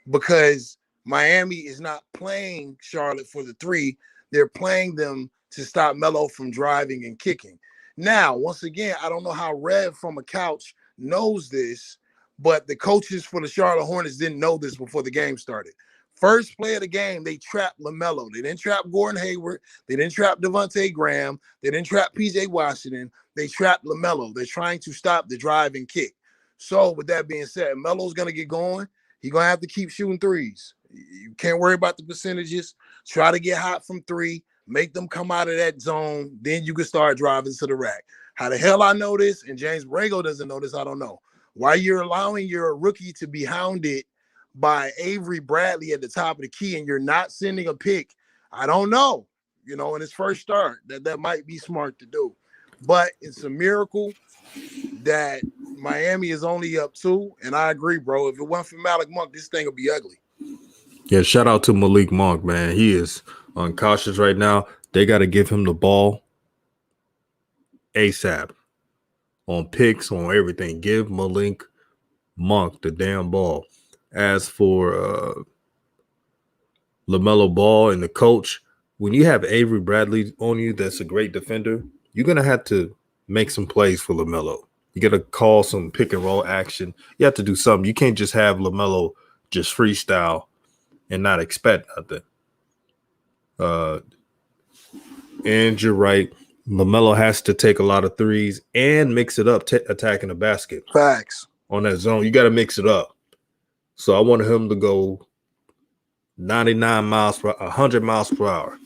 Because Miami is not playing Charlotte for the 3. They're playing them to stop Melo from driving and kicking. Now, once again, I don't know how Rev from a couch knows this, but the coaches for the Charlotte Hornets didn't know this before the game started. First play of the game, they trapped LaMelo. They didn't trap Gordon Hayward. They didn't trap Devontae Graham. They didn't trap P.J. Washington. They trapped LaMelo. They're trying to stop the drive and kick. So with that being said, Melo's going to get going. He's going to have to keep shooting threes. You can't worry about the percentages. Try to get hot from 3. Make them come out of that zone. Then you can start driving to the rack. How the hell I know this and James Borrego doesn't know this, I don't know. Why you're allowing your rookie to be hounded by Avery Bradley at the top of the key and you're not sending a pick, I don't know. You know, in his first start, that might be smart to do. But it's a miracle that Miami is only up 2, and I agree, bro. If it wasn't for Malik Monk, this thing would be ugly.
Yeah, shout out to Malik Monk, man. He is uncautious right now. They got to give him the ball ASAP on picks, on everything. Give Malik Monk the damn ball. As for LaMelo Ball and the coach, when you have Avery Bradley on you, that's a great defender, you're going to have to make some plays for LaMelo. You got to call some pick and roll action. You have to do something. You can't just have LaMelo just freestyle and not expect nothing. And you're right. LaMelo has to take a lot of threes and mix it up, attacking the basket.
Facts.
On that zone, you got to mix it up. So I wanted him to go 99 miles per 100 miles per hour.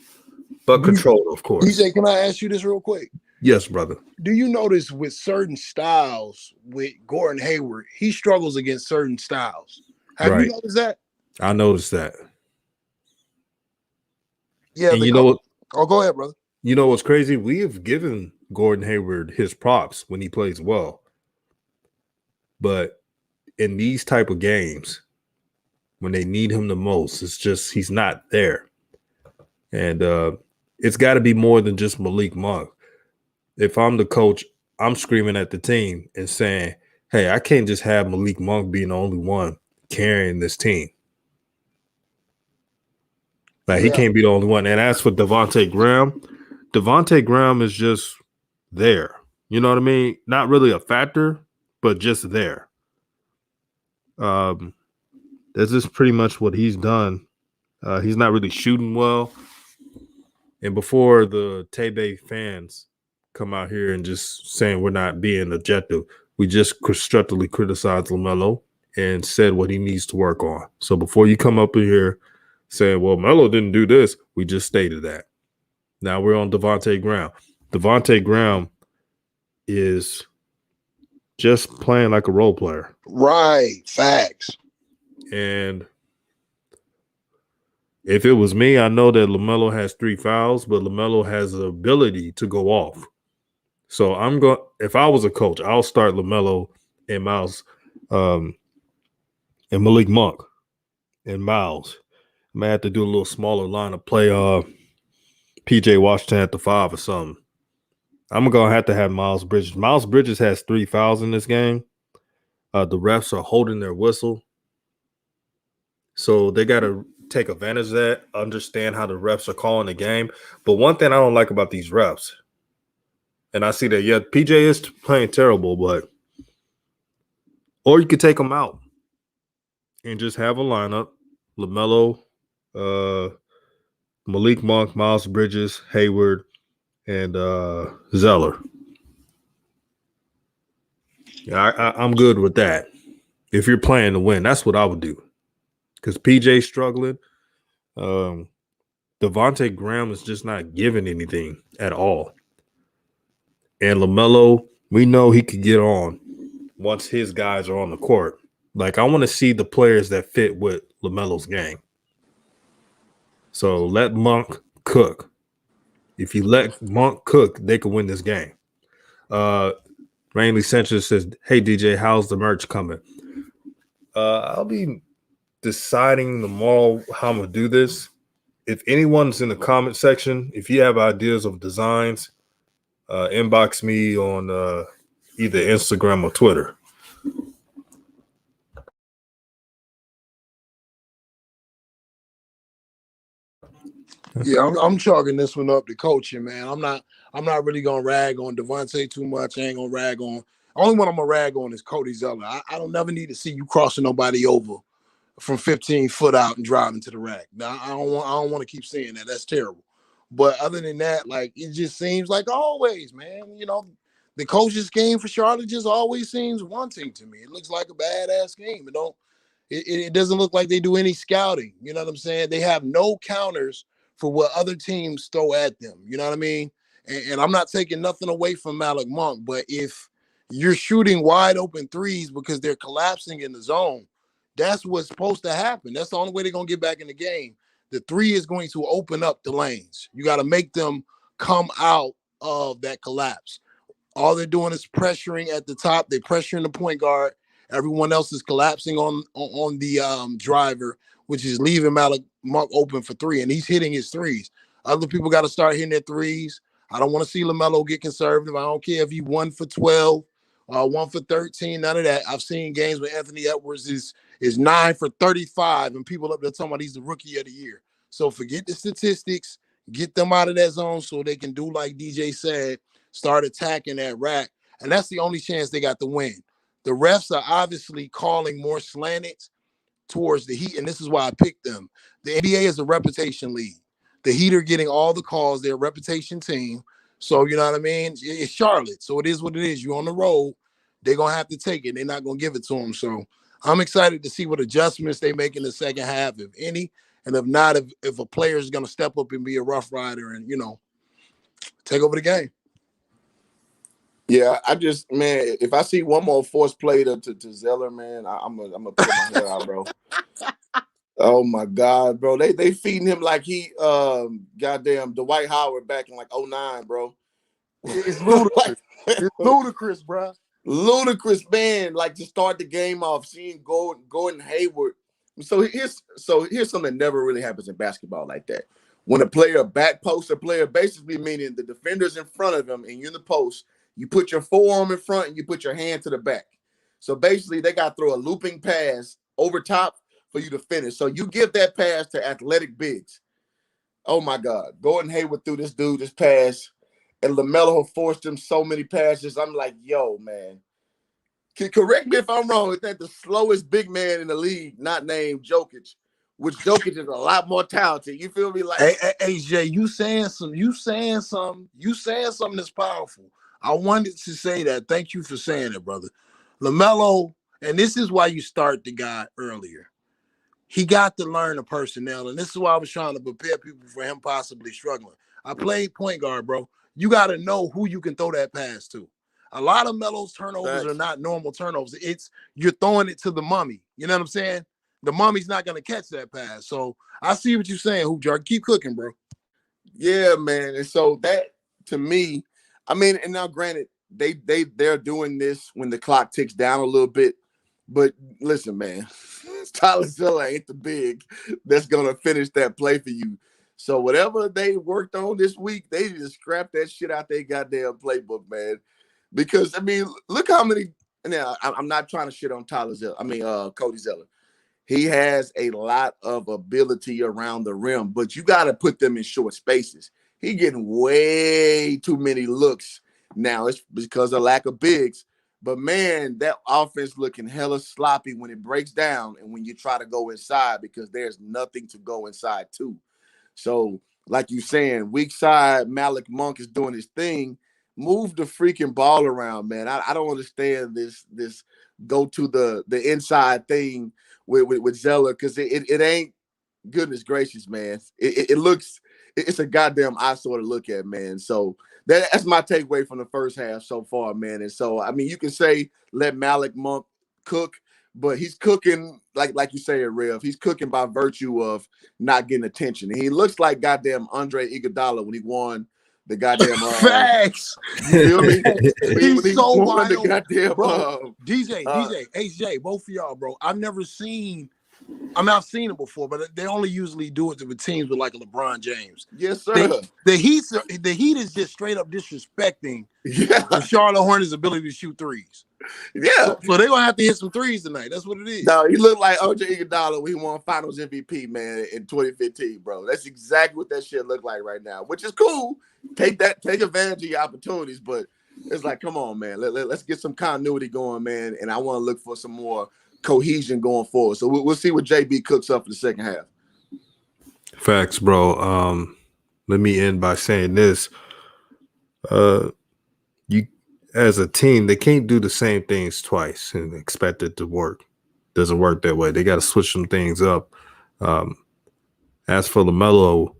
But control, of course.
DJ, can I ask you this real quick?
Yes, brother.
Do you notice with certain styles with Gordon Hayward, he struggles against certain styles? Have you noticed that?
I noticed that.
Yeah,
And you know what?
Oh, go ahead, brother.
You know what's crazy? We have given Gordon Hayward his props when he plays well, but in these type of games, when they need him the most, it's just he's not there. And it's got to be more than just Malik Monk. If I'm the coach, I'm screaming at the team and saying, hey, I can't just have Malik Monk being the only one carrying this team. Like, he can't be the only one. And as for Devontae Graham is just there. You know what I mean? Not really a factor, but just there. That's just pretty much what he's done. He's not really shooting well. And before the Tay-Bay fans come out here and just saying we're not being objective, we just constructively criticized LaMelo and said what he needs to work on. So before you come up in here saying, well, Melo didn't do this, we just stated that. Now we're on Devontae Graham. Devontae Graham is just playing like a role player.
Right. Facts.
And if it was me, I know that LaMelo has 3 fouls, but LaMelo has the ability to go off. So if I was a coach, I'll start LaMelo and Miles and Malik Monk and Miles. I may have to do a little smaller lineup, play PJ Washington at the 5 or something. I'm going to have Miles Bridges. Miles Bridges has 3 fouls in this game. The refs are holding their whistle. So they got to take advantage of that, understand how the refs are calling the game. But one thing I don't like about these refs, and I see that, yeah, PJ is playing terrible, or you could take them out and just have a lineup: LaMelo, Malik Monk, Miles Bridges, Hayward, and Zeller. Yeah, I'm good with that. If you're playing to win, that's what I would do. Because PJ's struggling. Devontae Graham is just not giving anything at all. And LaMelo, we know he could get on once his guys are on the court. Like, I want to see the players that fit with LaMelo's game. So let Monk cook. If you let Monk cook, they could win this game. Rainley Sanchez says, hey, DJ, how's the merch coming? I'll be deciding tomorrow how I'm going to do this. If anyone's in the comment section, if you have ideas of designs, inbox me on either Instagram or Twitter.
Yeah, I'm chalking this one up to coaching, man. I'm not really gonna rag on Devontae too much. I ain't gonna rag on. Only one I'm gonna rag on is Cody Zeller. I don't never need to see you crossing nobody over from 15 foot out and driving to the rack. Now I don't want to keep saying that. That's terrible. But other than that, like, it just seems like always, man. You know, the coach's game for Charlotte just always seems wanting to me. It looks like a badass game. It doesn't look like they do any scouting. You know what I'm saying? They have no counters for what other teams throw at them. You know what I mean? And I'm not taking nothing away from Malik Monk, but if you're shooting wide open threes because they're collapsing in the zone, that's what's supposed to happen. That's the only way they're going to get back in the game. The 3 is going to open up the lanes. You got to make them come out of that collapse. All they're doing is pressuring at the top. They're pressuring the point guard. Everyone else is collapsing on the driver, which is leaving Malik Monk open for 3, and he's hitting his threes. Other people got to start hitting their threes. I don't want to see LaMelo get conservative. I don't care if he 1 for 12, 1 for 13, none of that. I've seen games where Anthony Edwards is 9 for 35, and people up there talking about he's the rookie of the year. So forget the statistics. Get them out of that zone so they can do like DJ said, start attacking that rack. And that's the only chance they got to win. The refs are obviously calling more slanted towards the Heat, and this is why I picked them. The NBA is a reputation league. The Heat are getting all the calls. They're a reputation team. So, you know what I mean? It's Charlotte, so it is what it is. You're on the road. They're going to have to take it. They're not going to give it to them. So I'm excited to see what adjustments they make in the second half, if any. And if not, if a player is going to step up and be a rough rider and, you know, take over the game.
Yeah, man, if I see one more force play to Zeller, man, I'm gonna put my hair out, bro. Oh my God, bro. They feeding him like he goddamn Dwight Howard back in like '09, bro.
It's ludicrous.
Like
It's ludicrous, bro.
ludicrous, man. Like to start the game off, seeing Gordon Hayward. So here's something that never really happens in basketball like that. When a player back posts a player, basically meaning the defender's in front of him and you're in the post, you put your forearm in front and you put your hand to the back. So basically, they got to throw a looping pass over top for you to finish. So you give that pass to athletic bigs. Oh my God, Gordon Hayward threw this pass, and LaMelo forced him so many passes. I'm like, yo, man. Correct me if I'm wrong. Is that the slowest big man in the league, not named Jokic, which Jokic is a lot more talented. You feel me? Like,
Hey, Jay, you saying something that's powerful. I wanted to say that. Thank you for saying it, brother. LaMelo, and this is why you start the guy earlier. He got to learn the personnel, and this is why I was trying to prepare people for him possibly struggling. I played point guard, bro. You got to know who you can throw that pass to. A lot of Melo's turnovers are not normal turnovers. It's you're throwing it to the mummy. You know what I'm saying? The mummy's not going to catch that pass. So I see what you're saying, Hoop Jar. Keep cooking, bro.
yeah, man. And so that to me, I mean, and now granted, they're doing this when the clock ticks down a little bit. But listen, man, Tyler Zeller ain't the big that's gonna finish that play for you. So whatever they worked on this week, they just scrapped that shit out their goddamn playbook, man. Because I mean, look how many. Now I'm not trying to shit on Tyler Zeller. I mean, Cody Zeller. He has a lot of ability around the rim, but you got to put them in short spaces. He getting way too many looks now. It's because of lack of bigs. But man, that offense looking hella sloppy when it breaks down and when you try to go inside because there's nothing to go inside to. So, like you saying, weak side Malik Monk is doing his thing. Move the freaking ball around, man. I don't understand this go to the inside thing with Zeller because it ain't goodness gracious, man. It looks it's a goddamn eyesore to look at, man. So that's my takeaway from the first half so far, man. And so I mean, you can say let Malik Monk cook, but he's cooking like you say, Rev. He's cooking by virtue of not getting attention. And he looks like goddamn Andre Iguodala when he won the goddamn
Facts.
you feel me? When
He's
he
so
won the
wild,
goddamn
bro. DJ, HJ, both of y'all, bro. I've seen it before, but they only usually do it with teams with like a LeBron James.
Yes, sir.
The Heat is just straight up disrespecting the Charlotte Hornets' ability to shoot threes.
Yeah.
So they're gonna have to hit some threes tonight. That's what it is.
No, he looked like OJ Iguodala when he won Finals MVP, man, in 2015, bro. That's exactly what that shit look like right now, which is cool. Take advantage of your opportunities, but it's like, come on, man. Let's get some continuity going, man. And I want to look for some more cohesion going forward. So we'll see what JB cooks up for the second half.
Facts, bro. Let me end by saying this. You as a team, they can't do the same things twice and expect it to work. Doesn't work that way. They got to switch some things up. As for LaMelo,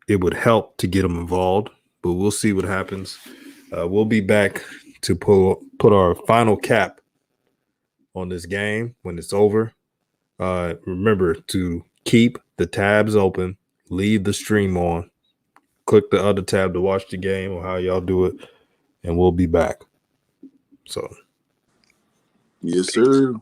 it would help to get him involved, but we'll see what happens. We'll be back to put our final cap on this game when it's over. Remember to keep the tabs open, leave the stream on, click the other tab to watch the game or how y'all do it, and we'll be back. So,
yes, sir.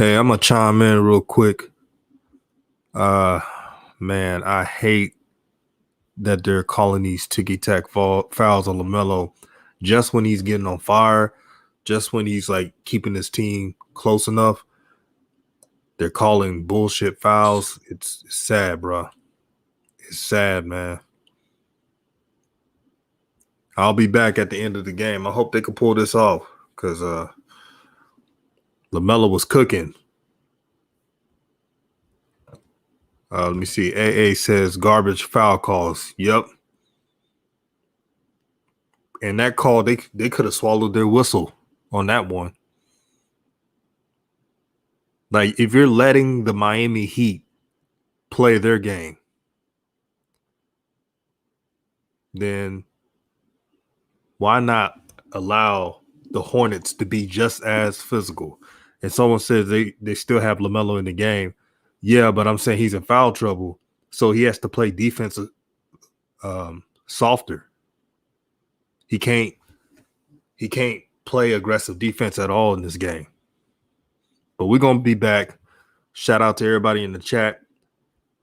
Hey, I'm gonna chime in real quick. Man, I hate that they're calling these ticky-tack fouls on LaMelo just when he's getting on fire, just when he's like keeping his team close enough. They're calling bullshit fouls. It's sad, bro. It's sad, man. I'll be back at the end of the game. I hope they can pull this off because LaMelo was cooking. Let me see. AA says garbage foul calls. Yep. And that call, they could have swallowed their whistle on that one. Like, if you're letting the Miami Heat play their game, then why not allow the Hornets to be just as physical? And someone says they still have LaMelo in the game. Yeah, but I'm saying he's in foul trouble, so he has to play defense softer. He can't play aggressive defense at all in this game. But we're gonna be back. Shout out to everybody in the chat.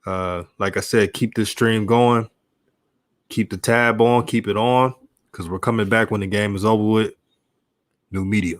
Like I said, keep this stream going. Keep the tab on. Keep it on because we're coming back when the game is over with. New media.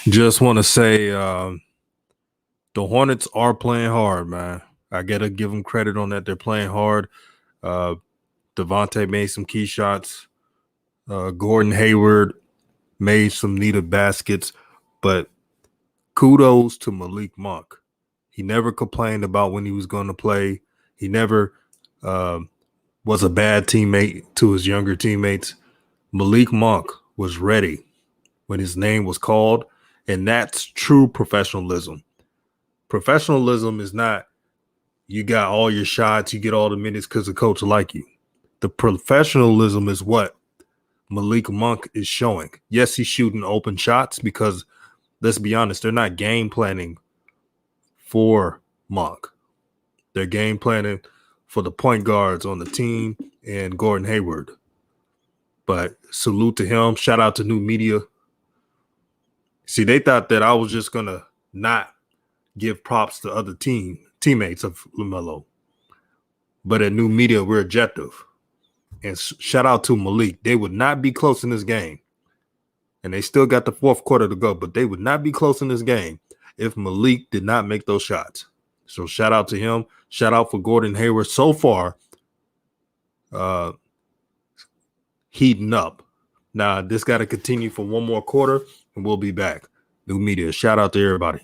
Just want to say the Hornets are playing hard, man. I got to give them credit on that. They're playing hard. Devontae made some key shots. Gordon Hayward made some needed baskets. But kudos to Malik Monk. He never complained about when he was going to play. He never was a bad teammate to his younger teammates. Malik Monk was ready when his name was called, and that's true professionalism. Professionalism is not you got all your shots, you get all the minutes because the coach like you. The professionalism is what Malik Monk is showing. Yes, he's shooting open shots because let's be honest, they're not game planning for Monk. They're game planning for the point guards on the team and Gordon Hayward. But salute to him. Shout out to New Media. See, they thought that I was just gonna not give props to other teammates of LaMelo. But at New Media, we're objective. And shout out to Malik. They would not be close in this game. And they still got the fourth quarter to go, but they would not be close in this game if Malik did not make those shots. So shout out to him. Shout out for Gordon Hayward so far. Heating up. Now, this got to continue for one more quarter, and we'll be back. New Media. Shout out to everybody.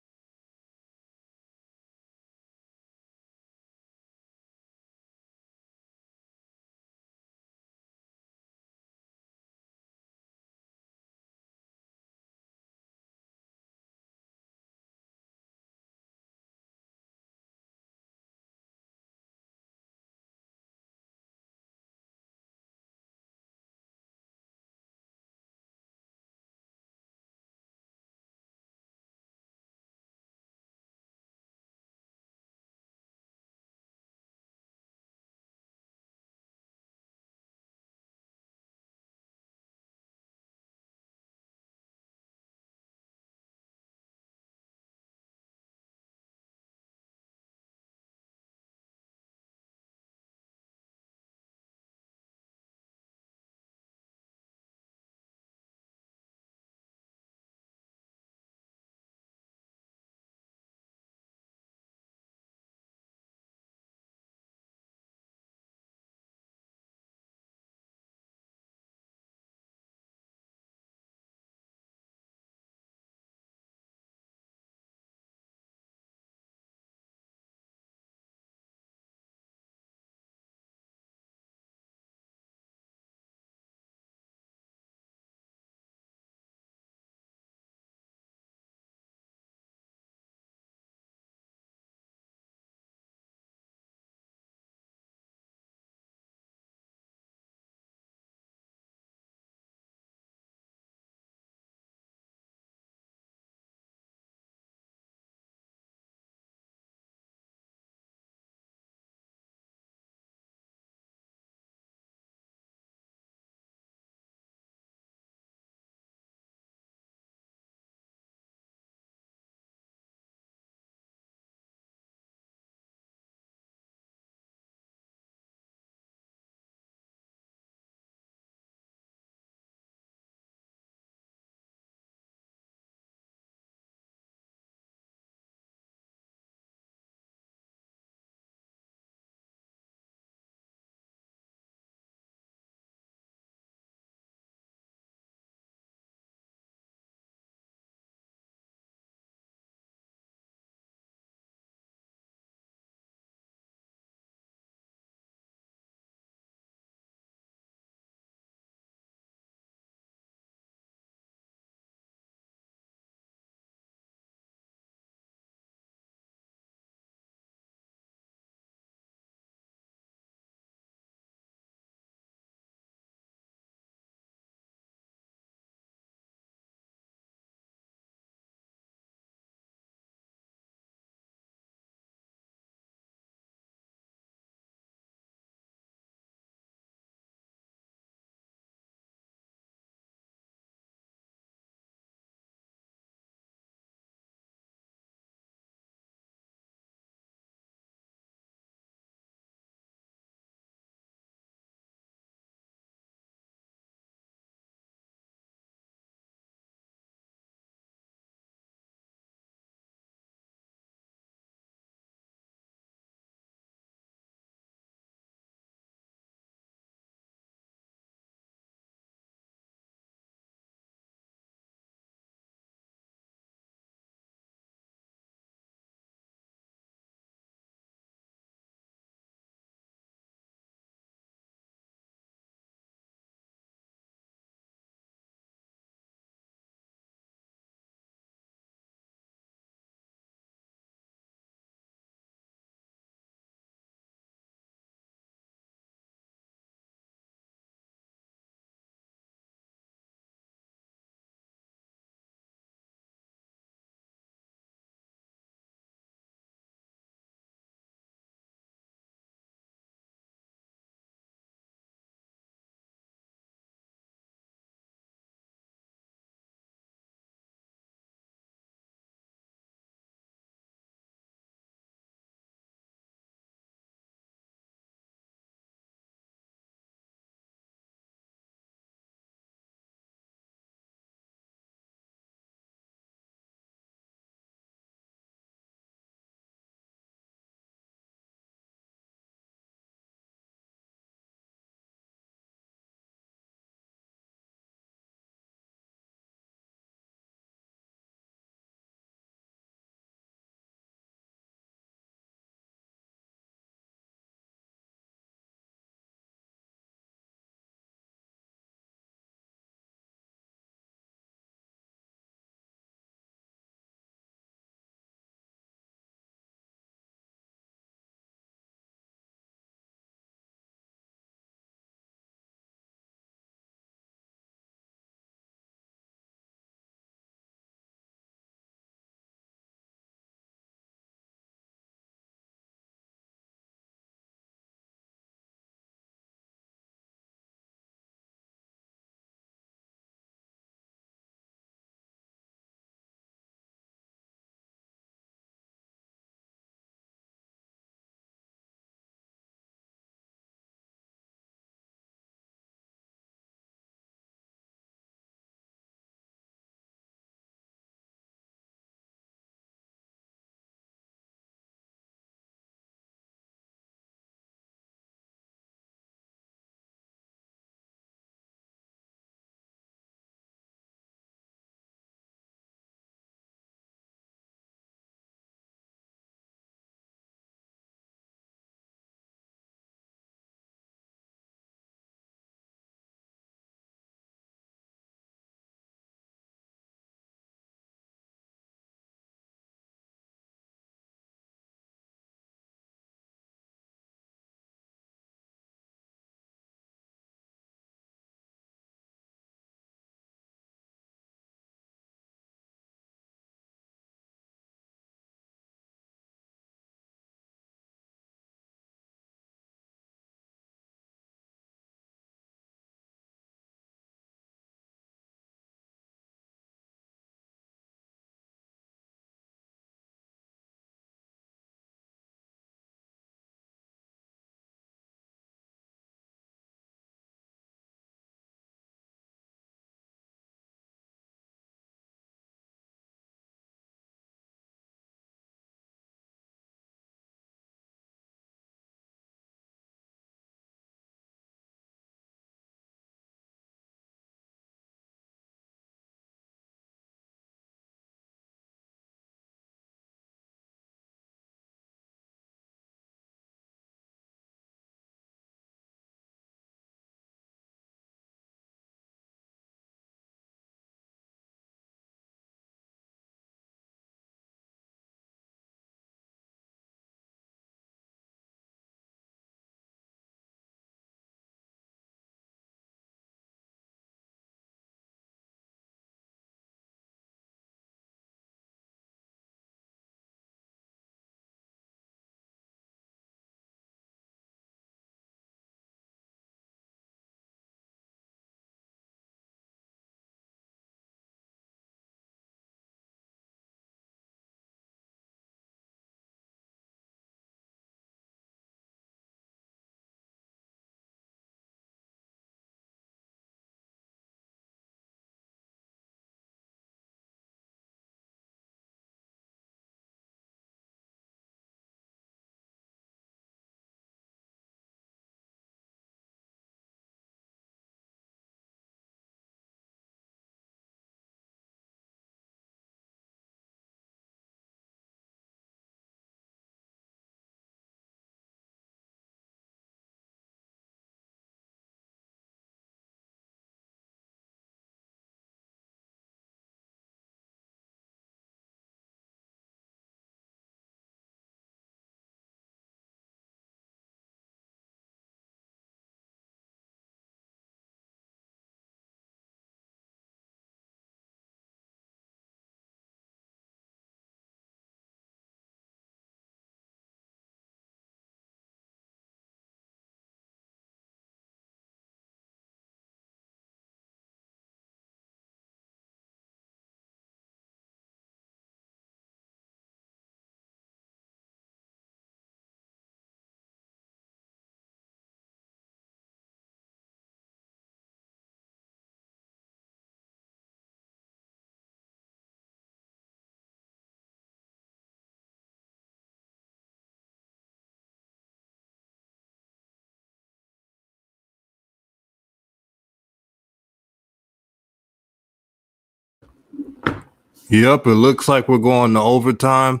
Yep, it looks like we're going to overtime.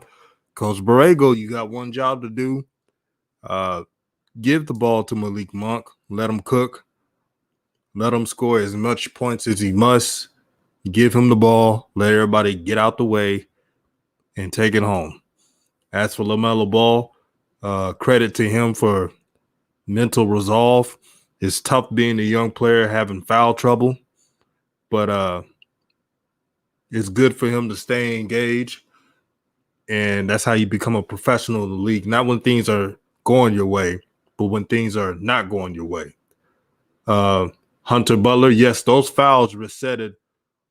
Coach Borrego, you got one job to do. Give the ball to Malik Monk. Let him cook. Let him score as much points as he must. Give him the ball. Let everybody get out the way and take it home. As for LaMelo Ball, credit to him for mental resolve. It's tough being a young player having foul trouble, but it's good for him to stay engaged. And that's how you become a professional in the league. Not when things are going your way, but when things are not going your way. Hunter Butler, yes, those fouls resetted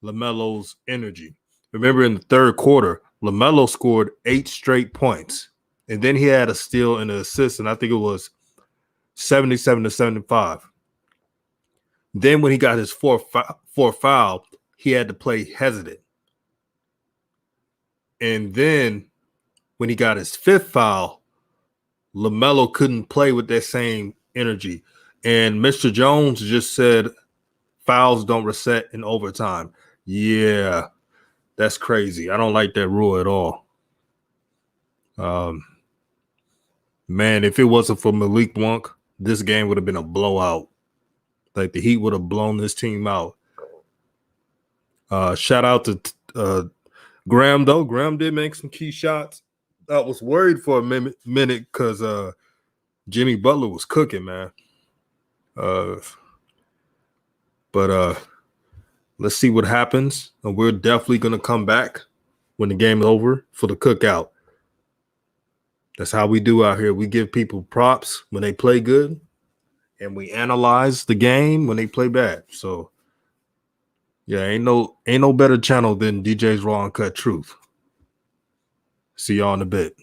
LaMelo's energy. Remember in the third quarter, LaMelo scored 8 straight points. And then he had a steal and an assist, and I think it was 77-75. Then when he got his fourth foul, he had to play hesitant. And then when he got his fifth foul, LaMelo couldn't play with that same energy. And Mr. Jones just said fouls don't reset in overtime. Yeah, that's crazy. I don't like that rule at all. Man, if it wasn't for Malik Monk, this game would have been a blowout. Like the Heat would have blown this team out. Shout out to Graham, though. Graham did make some key shots. I was worried for a minute because Jimmy Butler was cooking, man. But let's see what happens. And we're definitely going to come back when the game's over for the cookout. That's how we do out here. We give people props when they play good, and we analyze the game when they play bad. So, yeah, ain't no better channel than DJ's Raw and Cut Truth. See y'all in a bit.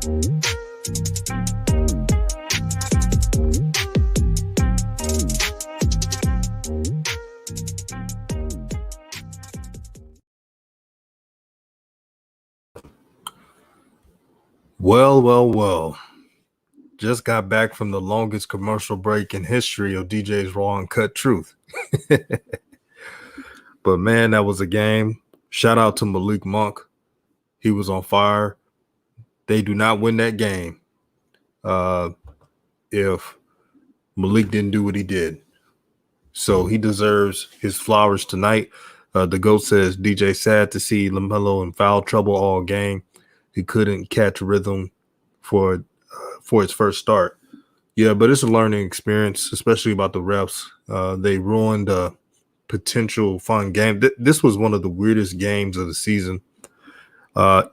Well. Just got back from the longest commercial break in history of DJ's Raw and Cut Truth. But man, that was a game. Shout out to Malik Monk. He was on fire. They do not win that game if Malik didn't do what he did. So he deserves his flowers tonight. The GOAT says, DJ, sad to see LaMelo in foul trouble all game. He couldn't catch rhythm for his first start. Yeah, but it's a learning experience, especially about the refs. They ruined a potential fun game. This was one of the weirdest games of the season.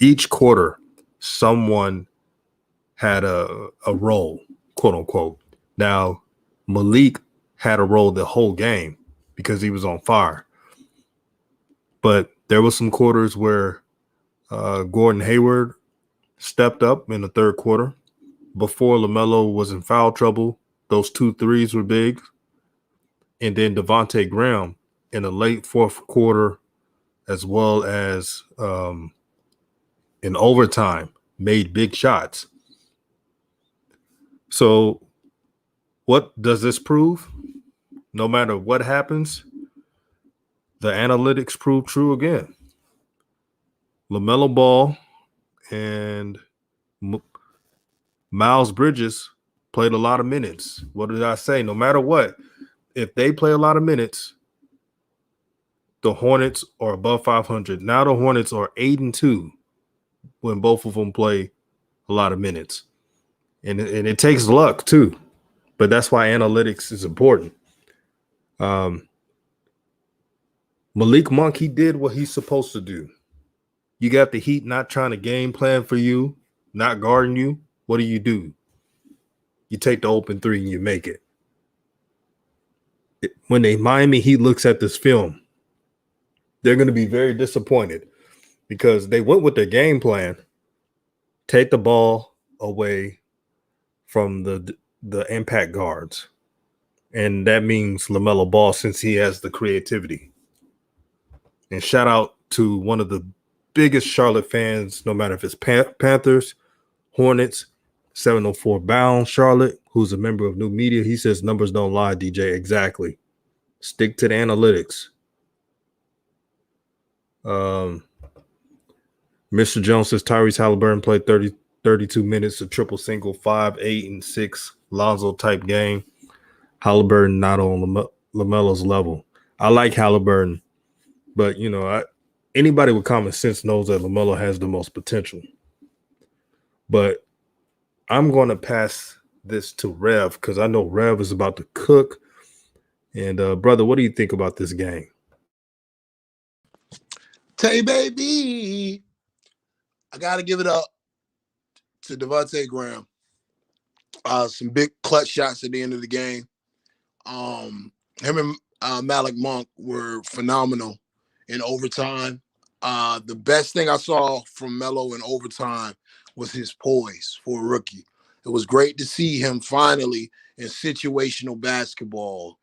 Each quarter, someone had a role, quote unquote. Now, Malik had a role the whole game because he was on fire. But there was some quarters where Gordon Hayward stepped up in the third quarter. Before LaMelo was in foul trouble, those 2 threes were big. And then Devontae Graham in the late fourth quarter, as well as in overtime, made big shots. So what does this prove? No matter what happens, the analytics prove true again. LaMelo Ball and Miles Bridges played a lot of minutes. What did I say? No matter what, if they play a lot of minutes, the Hornets are above 500. Now the Hornets are 8-2 when both of them play a lot of minutes. And it takes luck too. But that's why analytics is important. Malik Monk, he did what he's supposed to do. You got the Heat not trying to game plan for you, not guarding you. What do? You take the open three and you make it. When Miami Heat looks at this film, they're going to be very disappointed because they went with their game plan, take the ball away from the impact guards. And that means LaMelo Ball, since he has the creativity. And shout out to one of the biggest Charlotte fans, no matter if it's Panthers, Hornets, 704 Bound Charlotte, who's a member of New Media. He says numbers don't lie, DJ. Exactly. Stick to the analytics. Mr. Jones says Tyrese Halliburton played 32 minutes, a triple single, 5, 8, and 6 Lonzo type game. Halliburton not on LaMelo's level. I like Halliburton, but anybody with common sense knows that LaMelo has the most potential. But I'm going to pass this to Rev because I know Rev is about to cook. And brother, what do you think about this game?
Tay baby, I gotta give it up to Devontae Graham. Some big clutch shots at the end of the game. Him and Malik Monk were phenomenal in overtime. The best thing I saw from Melo in overtime was his poise for a rookie. It was great to see him finally in situational basketball.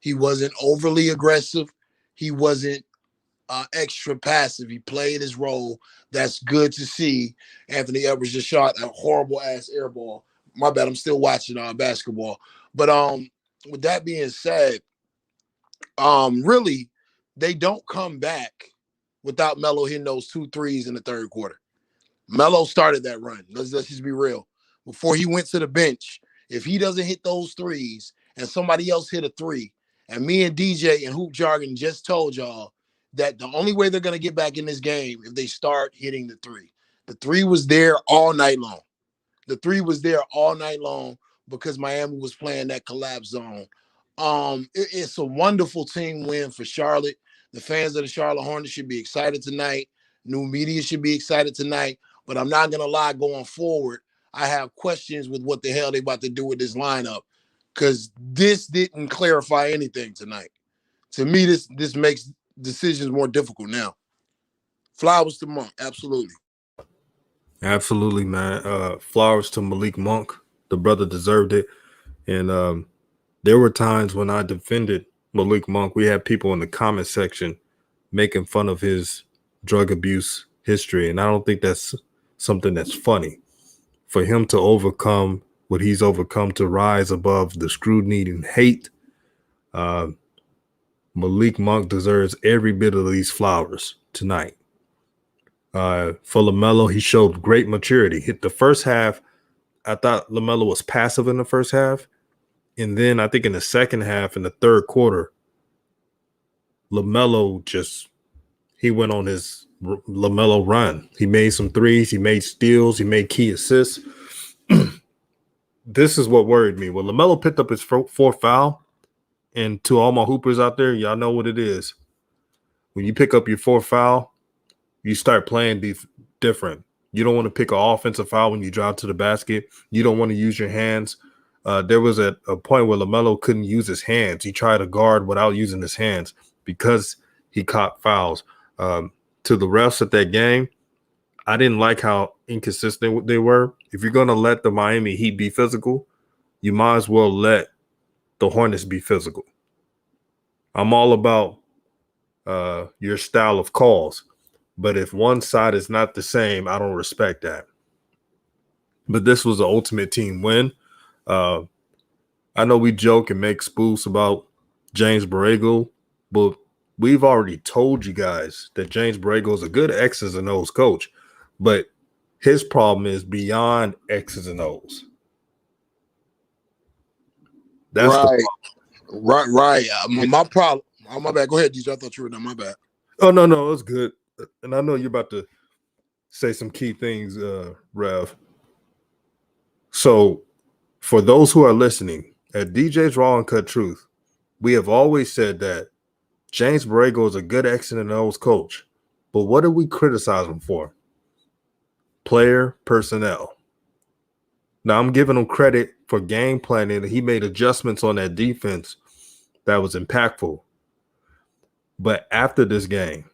He wasn't overly aggressive. He wasn't extra passive. He played his role. That's good to see. Anthony Edwards just shot a horrible-ass air ball. My bad, I'm still watching basketball. But with that being said, really, they don't come back without Melo hitting those 2 threes in the third quarter. Melo started that run. Let's just be real. Before he went to the bench, if he doesn't hit those threes and somebody else hit a 3, and me and DJ and Hoop Jargon just told y'all that the only way they're going to get back in this game if they start hitting the 3. The 3 was there all night long. Because Miami was playing that collapse zone. It's a wonderful team win for Charlotte. The fans of the Charlotte Hornets should be excited tonight. New media should be excited tonight. But I'm not going to lie, going forward, I have questions with what the hell they about to do with this lineup because this didn't clarify anything tonight. To me, this makes decisions more difficult now. Flowers to Monk, absolutely.
Absolutely, man. Flowers to Malik Monk. The brother deserved it. And there were times when I defended Malik Monk. We had people in the comment section making fun of his drug abuse history. And I don't think that's something that's funny. For him to overcome what he's overcome, to rise above the scrutiny and hate, uh, Malik Monk deserves every bit of these flowers tonight. For LaMelo, he showed great maturity. Hit the first half, I thought LaMelo was passive in the first half. And then I think in the second half, in the third quarter, LaMelo he went on his LaMelo run. He made some threes, he made steals, he made key assists. This is what worried me. When LaMelo picked up his fourth foul, and to all my hoopers out there, y'all know what it is. When you pick up your fourth foul, you start playing different. You don't want to pick an offensive foul when you drive to the basket. You don't want to use your hands. There was a point where LaMelo couldn't use his hands. He tried to guard without using his hands because he caught fouls. To the refs at that game, I didn't like how inconsistent they were. If you're going to let the Miami Heat be physical, you might as well let the Hornets be physical. I'm all about your style of calls, but if one side is not the same, I don't respect that. But this was the ultimate team win. I know we joke and make spoofs about James Borrego, but we've already told you guys that James Borrego is a good X's and O's coach, but his problem is beyond X's and O's. That's
right,
the problem.
right. My problem. Oh, my bad. Go ahead, DJ. I thought you were done. My bad.
Oh, no, it's good. And I know you're about to say some key things, Rev. So for those who are listening, at DJ's Raw and Cut Truth, we have always said that James Borrego is a good X and O's coach. But what do we criticize him for? Player personnel. Now, I'm giving him credit for game planning. He made adjustments on that defense that was impactful. But after this game,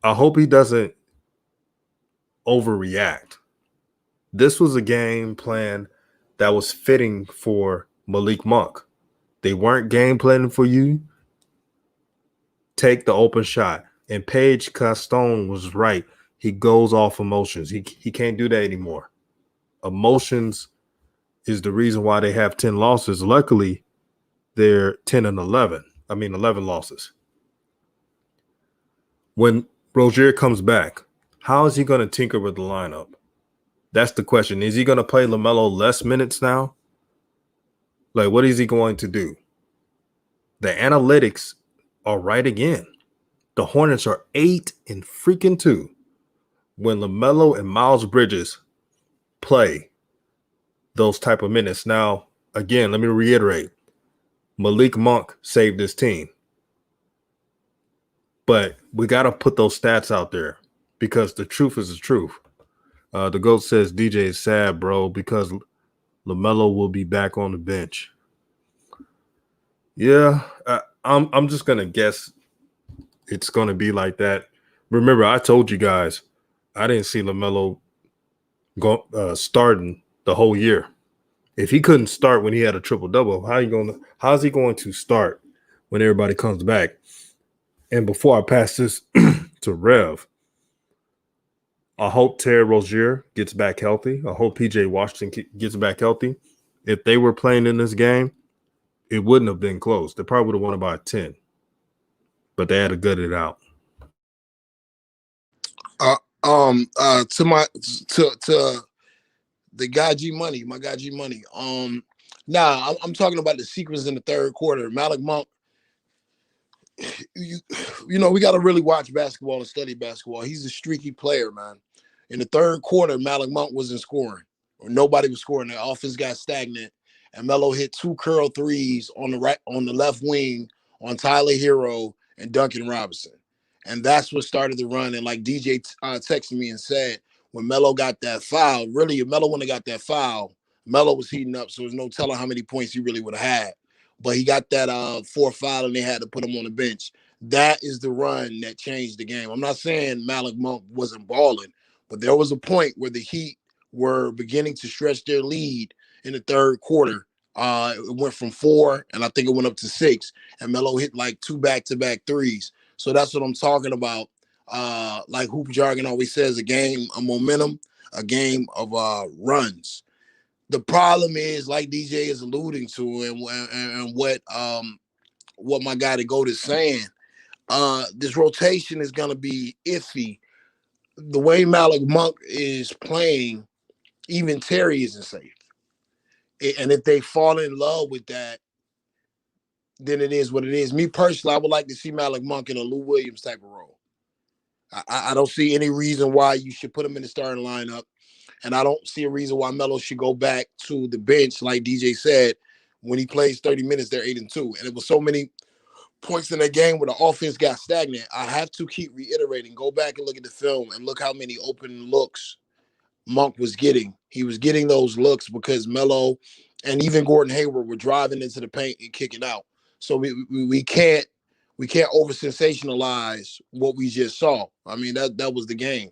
I hope he doesn't overreact. This was a game plan that was fitting for Malik Monk. They weren't game planning for you. Take the open shot. And Paige Castone was right. He goes off emotions. He can't do that anymore. Emotions is the reason why they have 10 losses. Luckily, they're 10 and 11. 11 losses. When Rozier comes back, how is he going to tinker with the lineup? That's the question. Is he going to play LaMelo less minutes now? Like, what is he going to do? The analytics are right again. The Hornets are 8-2 when LaMelo and Miles Bridges play those type of minutes. Now, again, let me reiterate. Malik Monk saved this team. But we got to put those stats out there because the truth is the truth. The GOAT says DJ is sad, bro, because LaMelo will be back on the bench. Yeah, I'm just going to guess it's going to be like that. Remember, I told you guys I didn't see LaMelo starting the whole year. If he couldn't start when he had a triple-double, how's he going to start when everybody comes back? And before I pass this to Rev, I hope Terry Rozier gets back healthy. I hope PJ Washington gets back healthy. If they were playing in this game, it wouldn't have been close. They probably would have won by 10. But they had to gut it out.
To the guy G Money, my guy G Money. I'm talking about the sequence in the third quarter. Malik Monk, you know, we got to really watch basketball and study basketball. He's a streaky player, man. In the third quarter, Malik Monk wasn't scoring, or nobody was scoring. The offense got stagnant, and Melo hit 2 curl threes on the left wing on Tyler Hero and Duncan Robinson, and that's what started the run. And like DJ texted me and said, when Melo got that foul, really, if Melo wouldn't have got that foul, Melo was heating up, so there's no telling how many points he really would have had. But he got that fourth foul, and they had to put him on the bench. That is the run that changed the game. I'm not saying Malik Monk wasn't balling, But there was a point where the Heat were beginning to stretch their lead in the third quarter. It went from 4, and I think it went up to 6. And Melo hit like 2 back-to-back threes. So that's what I'm talking about. Like hoop jargon always says, a game of momentum, a game of runs. The problem is, like DJ is alluding to, and what my guy to go is saying, this rotation is gonna be iffy. The way Malik Monk is playing, even Terry isn't safe. And if they fall in love with that, then it is what it is. Me personally, I would like to see Malik Monk in a Lou Williams type of role. I don't see any reason why you should put him in the starting lineup. And I don't see a reason why Melo should go back to the bench, like DJ said. When he plays 30 minutes, they're 8-2. And it was so many points in that game where the offense got stagnant. I have to keep reiterating, go back and look at the film and look how many open looks Monk was getting. He was getting those looks because Melo and even Gordon Hayward were driving into the paint and kicking out. So we can't over sensationalize what we just saw. I mean, that was the game.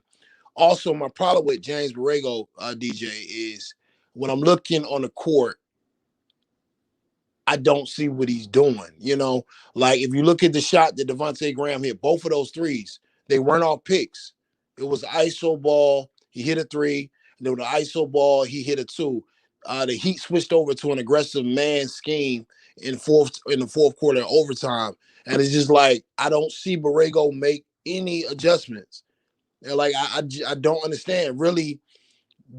Also, my problem with James Borrego, DJ, is when I'm looking on the court, I don't see what he's doing. You know, like if you look at the shot that Devontae Graham hit, both of those threes, they weren't all picks. It was an ISO ball. He hit a 3. And then with the ISO ball, he hit a 2. The Heat switched over to an aggressive man scheme in the fourth quarter overtime. And it's just like, I don't see Borrego make any adjustments. And like, I don't understand. Really,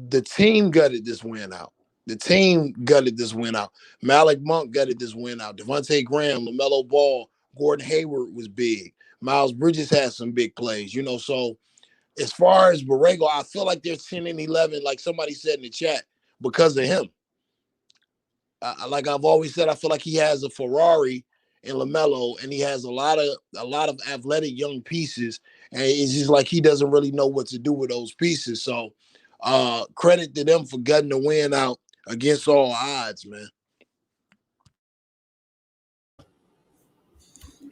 the team gutted this win out. The team gutted this win out. Malik Monk gutted this win out. Devontae Graham, LaMelo Ball, Gordon Hayward was big. Miles Bridges had some big plays, you know. So as far as Borrego, I feel like they're 10-11, like somebody said in the chat, because of him. Like I've always said, I feel like he has a Ferrari in LaMelo, and he has a lot of athletic young pieces, and it's just like he doesn't really know what to do with those pieces. So credit to them for gutting the win out against all odds, man.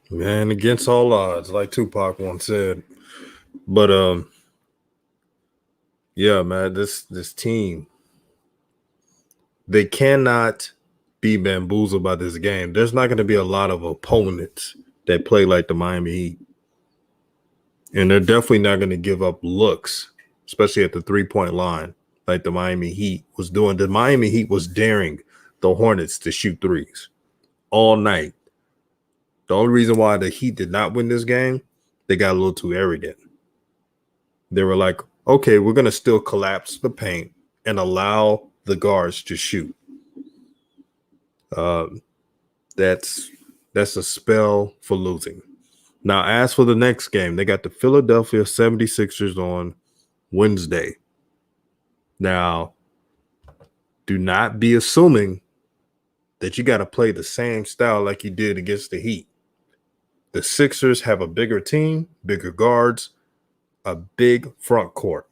Man, against all odds, like Tupac once said. But yeah, man, this team, they cannot be bamboozled by this game. There's not going to be a lot of opponents that play like the Miami Heat. And they're definitely not going to give up looks, especially at the 3-point line, like the Miami Heat was doing. The Miami Heat was daring the Hornets to shoot threes all night. The only reason why the Heat did not win this game, they got a little too arrogant. They were like, okay, we're going to still collapse the paint and allow the guards to shoot. That's a spell for losing. Now, as for the next game, they got the Philadelphia 76ers on Wednesday. Now, do not be assuming that you got to play the same style like you did against the Heat. The Sixers have a bigger team, bigger guards, a big front court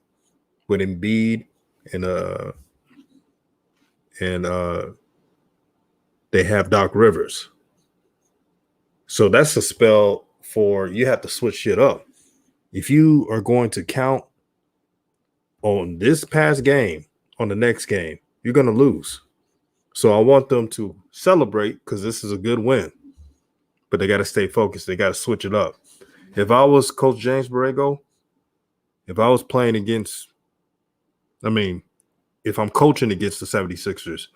with Embiid and they have Doc Rivers. So that's a spell for you have to switch shit up. If you are going to count on this past game, on the next game, you're going to lose. So I want them to celebrate because this is a good win. But they got to stay focused. They got to switch it up. If I was Coach James Borrego, if I was playing against, if I'm coaching against the 76ers,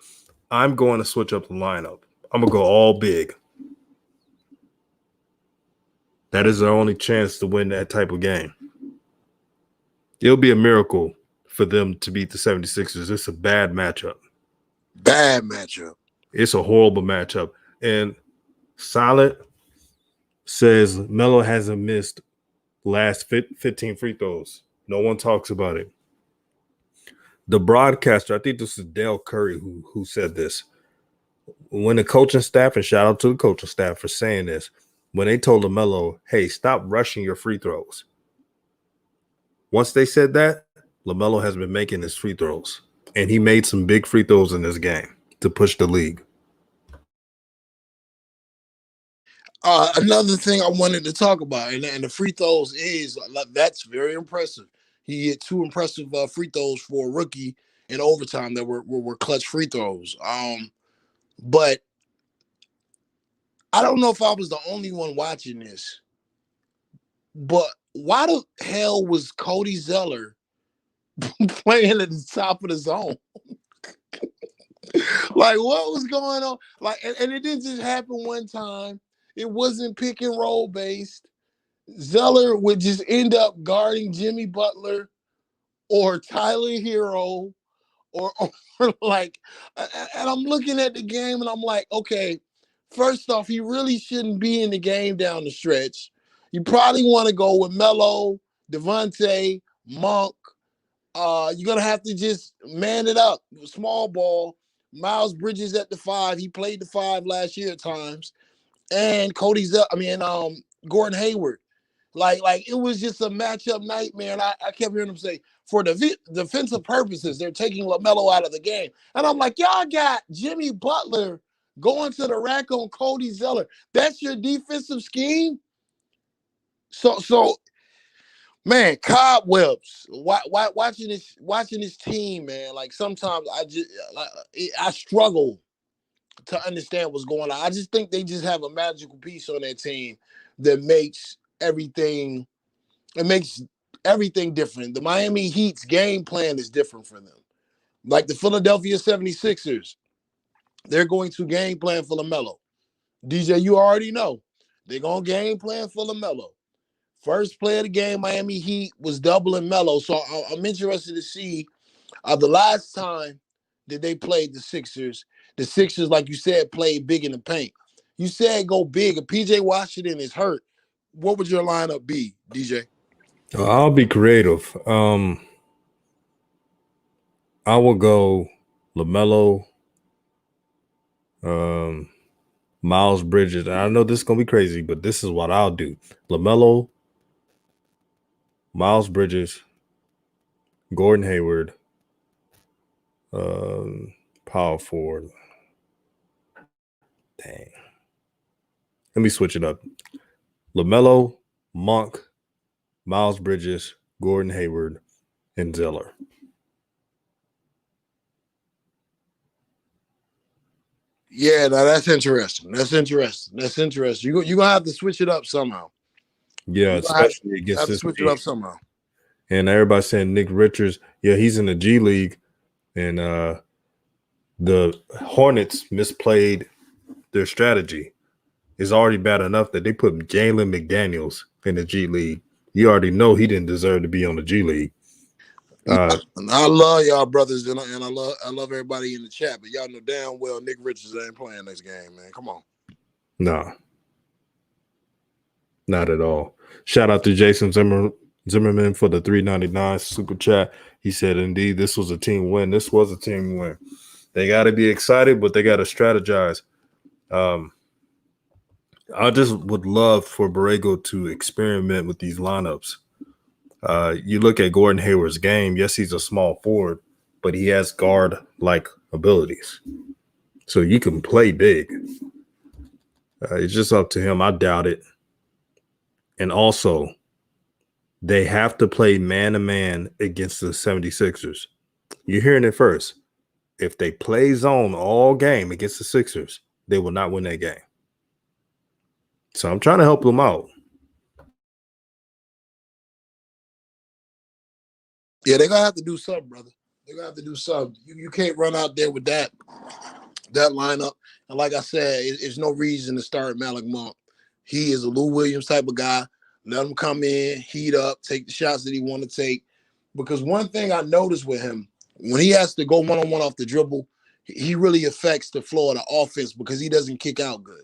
I'm going to switch up the lineup. I'm going to go all big. That is their only chance to win that type of game. It'll be a miracle for them to beat the 76ers. It's a bad matchup.
Bad matchup.
It's a horrible matchup. And Silent says Melo hasn't missed last 15 free throws. No one talks about it. The broadcaster, I think this is Dale Curry who said this. When the coaching staff, and shout out to the coaching staff for saying this, when they told LaMelo, hey, stop rushing your free throws. Once they said that, LaMelo has been making his free throws. And he made some big free throws in this game to push the league.
Another thing I wanted to talk about, and the free throws is that's very impressive. He hit 2 impressive free throws for a rookie in overtime that were clutch free throws. But I don't know if I was the only one watching this, but why the hell was Cody Zeller playing at the top of the zone? Like, what was going on? Like, and it didn't just happen one time. It wasn't pick and roll based. Zeller would just end up guarding Jimmy Butler or Tyler Hero or like, and I'm looking at the game and I'm like, okay, first off, he really shouldn't be in the game down the stretch. You probably want to go with Melo, Devontae, Monk. You're gonna have to just man it up. Small ball. Miles Bridges at the 5. He played the 5 last year at times. And Gordon Hayward. Like it was just a matchup nightmare. And I kept hearing him say, for the defensive purposes, they're taking LaMelo out of the game. And I'm like, y'all got Jimmy Butler going to the rack on Cody Zeller. That's your defensive scheme? So man, cobwebs. Watching this team, man. Like sometimes I struggle to understand what's going on. I just think they just have a magical piece on their team that makes everything different. The Miami Heat's game plan is different for them. Like the Philadelphia 76ers, they're going to game plan for LaMelo. DJ, you already know. They're going to game plan for LaMelo. First play of the game, Miami Heat was doubling Melo. So I'm interested to see the last time that they played the Sixers, like you said, played big in the paint. You said go big. If PJ Washington is hurt, what would your lineup be, DJ?
I'll be creative. I will go LaMelo, Miles Bridges. I know this is gonna be crazy, but this is what I'll do: LaMelo, Miles Bridges, Gordon Hayward, power forward. Dang. Let me switch it up. LaMelo, Monk, Miles Bridges, Gordon Hayward, and Zeller.
Yeah, now that's interesting. That's interesting. You're gonna have to switch it up somehow.
Yeah, especially against this
switch
team.
it up somehow.
And everybody's saying Nick Richards. Yeah, he's in the G League, and the Hornets misplayed their strategy. It's already bad enough that they put Jalen McDaniels in the G League. You already know he didn't deserve to be on the G League.
I love y'all brothers, and I love everybody in the chat, but y'all know damn well Nick Richards ain't playing this game, man. Come on.
No, not at all. Shout out to Jason Zimmerman for the $3.99 super chat. He said, indeed, this was a team win. This was a team win. They got to be excited, but they got to strategize. I just would love for Borrego to experiment with these lineups. You look at Gordon Hayward's game. Yes, he's a small forward, but he has guard-like abilities. So you can play big. It's just up to him. I doubt it. And also, they have to play man-to-man against the 76ers. You're hearing it first. If they play zone all game against the Sixers, they will not win that game. So I'm trying to help them out.
Yeah, they're gonna have to do something, brother. They're gonna have to do something. You can't run out there with that lineup. And like I said, it's no reason to start Malik Monk. He is a Lou Williams type of guy. Let him come in, heat up, take the shots that he want to take. Because one thing I noticed with him, when he has to go one-on-one off the dribble, he really affects the flow of the offense because he doesn't kick out good.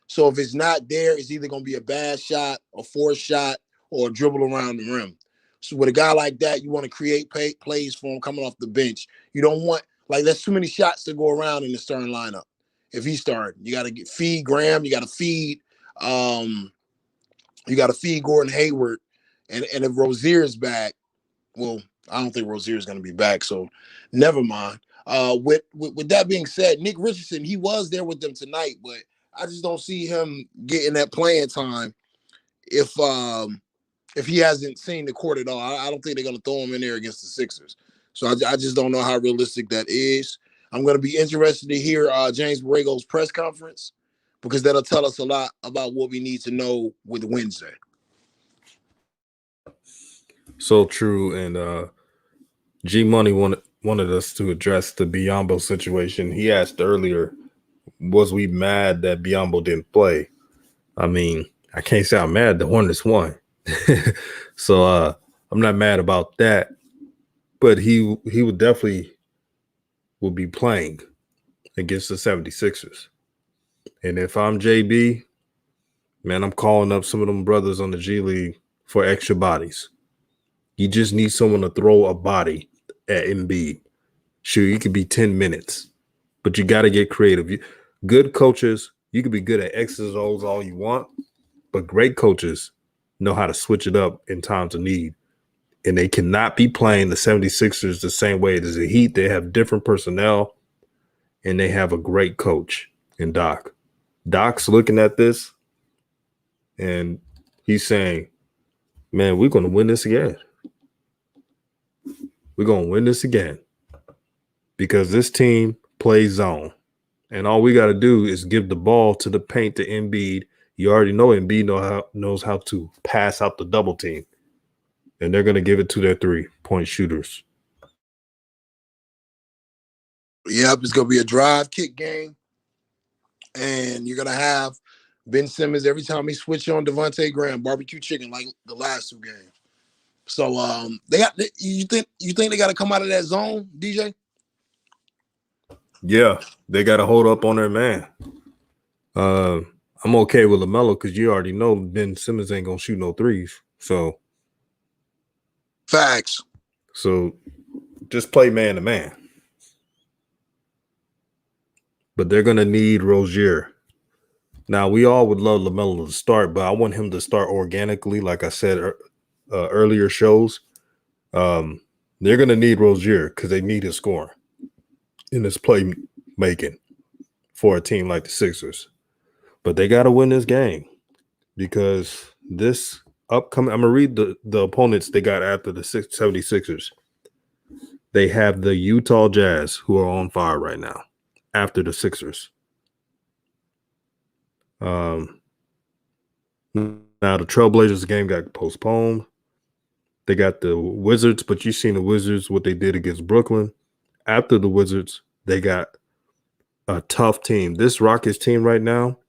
So if it's not there, it's either going to be a bad shot, a forced shot, or a dribble around the rim. So with a guy like that, you want to create plays for him coming off the bench. You don't want, like, there's too many shots to go around in the starting lineup. If he's starting, you got to feed Graham, you got to feed Gordon Hayward, and if Rozier's back, well, I don't think Rozier's going to be back, so never mind. With that being said, Nick Richardson, he was there with them tonight, but I just don't see him getting that playing time if if he hasn't seen the court at all. I don't think they're going to throw him in there against the Sixers. So I just don't know how realistic that is. I'm going to be interested to hear James Borrego's press conference because that'll tell us a lot about what we need to know with Wednesday.
So true. And G Money wanted us to address the Biombo situation. He asked earlier, was we mad that Biombo didn't play? I mean, I can't say I'm mad the Hornets won. So I'm not mad about that. But he would definitely would be playing against the 76ers. And if I'm JB, man, I'm calling up some of them brothers on the G League for extra bodies. You just need someone to throw a body at Embiid. Sure, you could be 10 minutes, but you got to get creative. Good coaches, you could be good at X's and O's all you want, but great coaches know how to switch it up in times of need. And they cannot be playing the 76ers the same way as the Heat. They have different personnel, and they have a great coach in Doc. Doc's looking at this, and he's saying, man, we're going to win this again. We're going to win this again because this team plays zone. And all we got to do is give the ball to the paint to Embiid. You already know Embiid knows how to pass out the double team. And they're going to give it to their 3-point shooters.
Yep, it's going to be a drive kick game. And you're going to have Ben Simmons every time he switch on Devontae Graham, barbecue chicken like the last two games. So you think they got to come out of that zone, DJ?
Yeah, they got to hold up on their man. I'm okay with LaMelo because you already know Ben Simmons ain't going to shoot no threes. So
facts.
So just play man to man. But they're going to need Rozier. Now, we all would love LaMelo to start, but I want him to start organically, like I said earlier shows. They're going to need Rozier because they need his scoring in his playmaking for a team like the Sixers. But they got to win this game because this upcoming – I'm going to read the opponents they got after the 76ers. They have the Utah Jazz, who are on fire right now, after the Sixers. Now the Trailblazers game got postponed. They got the Wizards, but you've seen the Wizards, what they did against Brooklyn. After the Wizards, they got a tough team. This Rockets team right now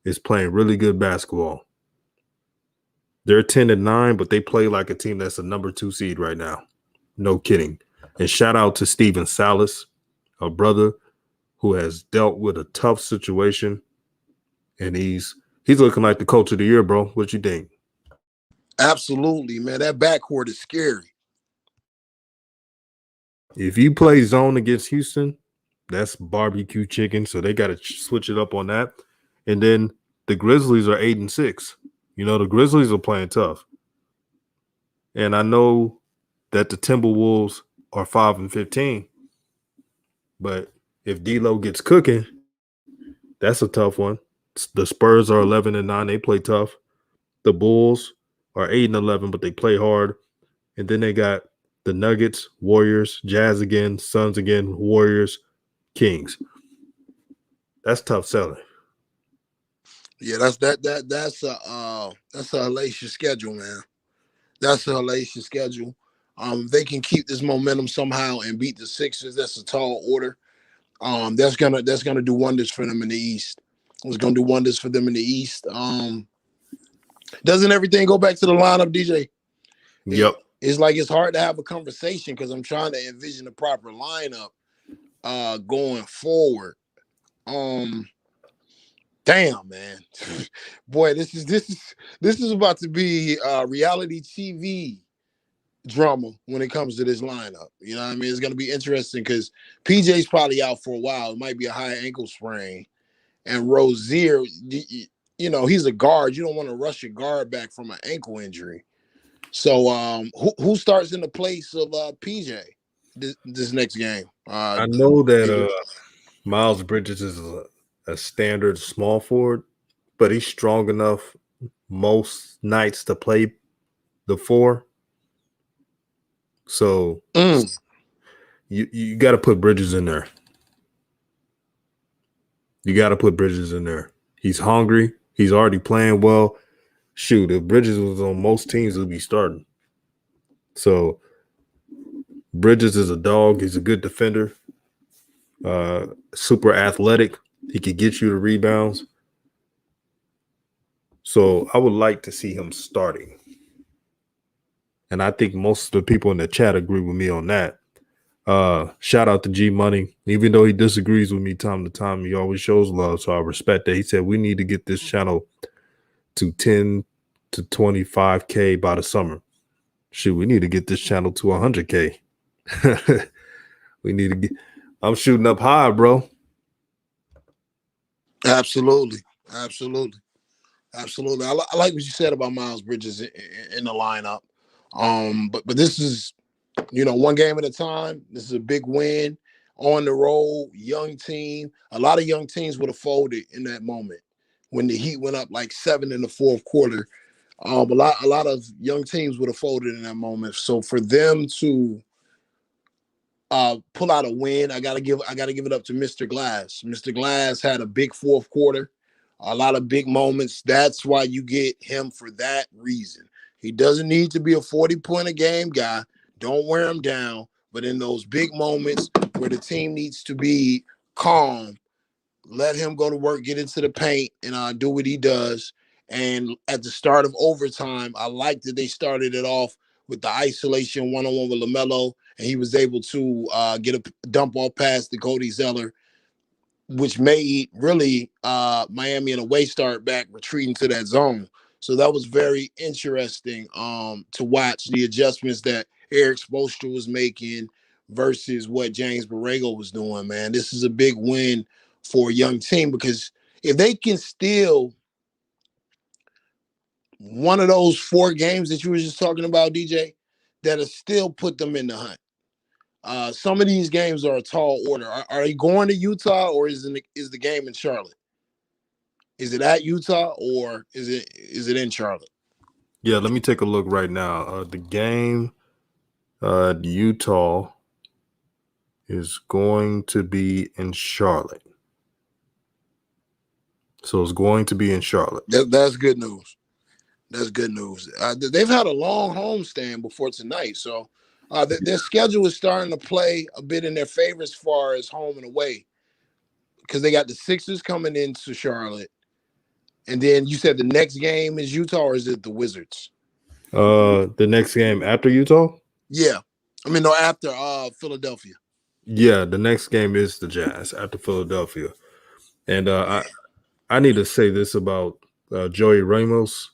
is playing really good basketball. They're 10-9, but they play like a team that's a number 2 seed right now. No kidding. And shout out to Steven Salas, a brother who has dealt with a tough situation. And he's looking like the coach of the year, bro. What you think?
Absolutely, man. That backcourt is scary.
If you play zone against Houston, that's barbecue chicken. So they got to switch it up on that. And then the Grizzlies are 8-6. You know, the Grizzlies are playing tough. And I know that the Timberwolves are 5-15. But if D'Lo gets cooking, that's a tough one. The Spurs are 11-9. They play tough. The Bulls are 8-11, but they play hard. And then they got the Nuggets, Warriors, Jazz again, Suns again, Warriors, Kings. That's tough selling.
Yeah, that's a hellacious schedule, man. That's a hellacious schedule. They can keep this momentum somehow and beat the Sixers. That's a tall order. That's gonna do wonders for them in the East. It's gonna do wonders for them in the East. Doesn't everything go back to the lineup, DJ?
Yep.
It's like it's hard to have a conversation because I'm trying to envision the proper lineup going forward. Damn, man. Boy, this is about to be reality TV drama when it comes to this lineup. You know what I mean? It's going to be interesting because PJ's probably out for a while. It might be a high ankle sprain. And Rozier, you know, he's a guard. You don't want to rush your guard back from an ankle injury. So who starts in the place of PJ this next game?
I know that Miles Bridges is a standard small forward, but he's strong enough most nights to play the 4. So you got to put Bridges in there. You got to put Bridges in there. He's hungry. He's already playing well. Shoot, if Bridges was on most teams, he'll be starting. So Bridges is a dog. He's a good defender. Super athletic. He could get you the rebounds. So I would like to see him starting. And I think most of the people in the chat agree with me on that. Shout out to G Money. Even though he disagrees with me time to time, he always shows love. So I respect that. He said we need to get this channel to 10 to 25K by the summer. Shoot, we need to get this channel to 100K. We need to get. I'm shooting up high, bro.
Absolutely. I like what you said about Miles Bridges in the lineup. But this is, one game at a time. This is a big win on the road, young team. A lot of young teams would have folded in that moment when the Heat went up like 7 in the fourth quarter. A lot of young teams would have folded in that moment. So for them to pull out a win, I gotta give it up to Mr. Glass. Mr. Glass had a big fourth quarter, a lot of big moments. That's why you get him for that reason. He doesn't need to be a 40-point a game guy. Don't wear him down. But in those big moments where the team needs to be calm, let him go to work, get into the paint, and do what he does. And at the start of overtime, I like that they started it off with the isolation one-on-one with LaMelo, and he was able to get a dump off pass to Cody Zeller, which made really Miami in a way start back retreating to that zone. So that was very interesting to watch the adjustments that Eric Spoelstra was making versus what James Borrego was doing, man. This is a big win for a young team because if they can steal one of those 4 games that you were just talking about, DJ, that'll still put them in the hunt. Some of these games are a tall order. Are they going to Utah or is the game in Charlotte? Is it at Utah or is it in Charlotte?
Yeah, let me take a look right now. The game Utah is going to be in Charlotte. So it's going to be in Charlotte.
That's good news. That's good news. They've had a long homestand before tonight, so their schedule is starting to play a bit in their favor as far as home and away, because they got the Sixers coming into Charlotte, and then you said the next game is Utah, or is it the Wizards?
The next game after Utah?
Yeah, no, after Philadelphia.
Yeah, the next game is the Jazz after Philadelphia, and I need to say this about Joey Ramos.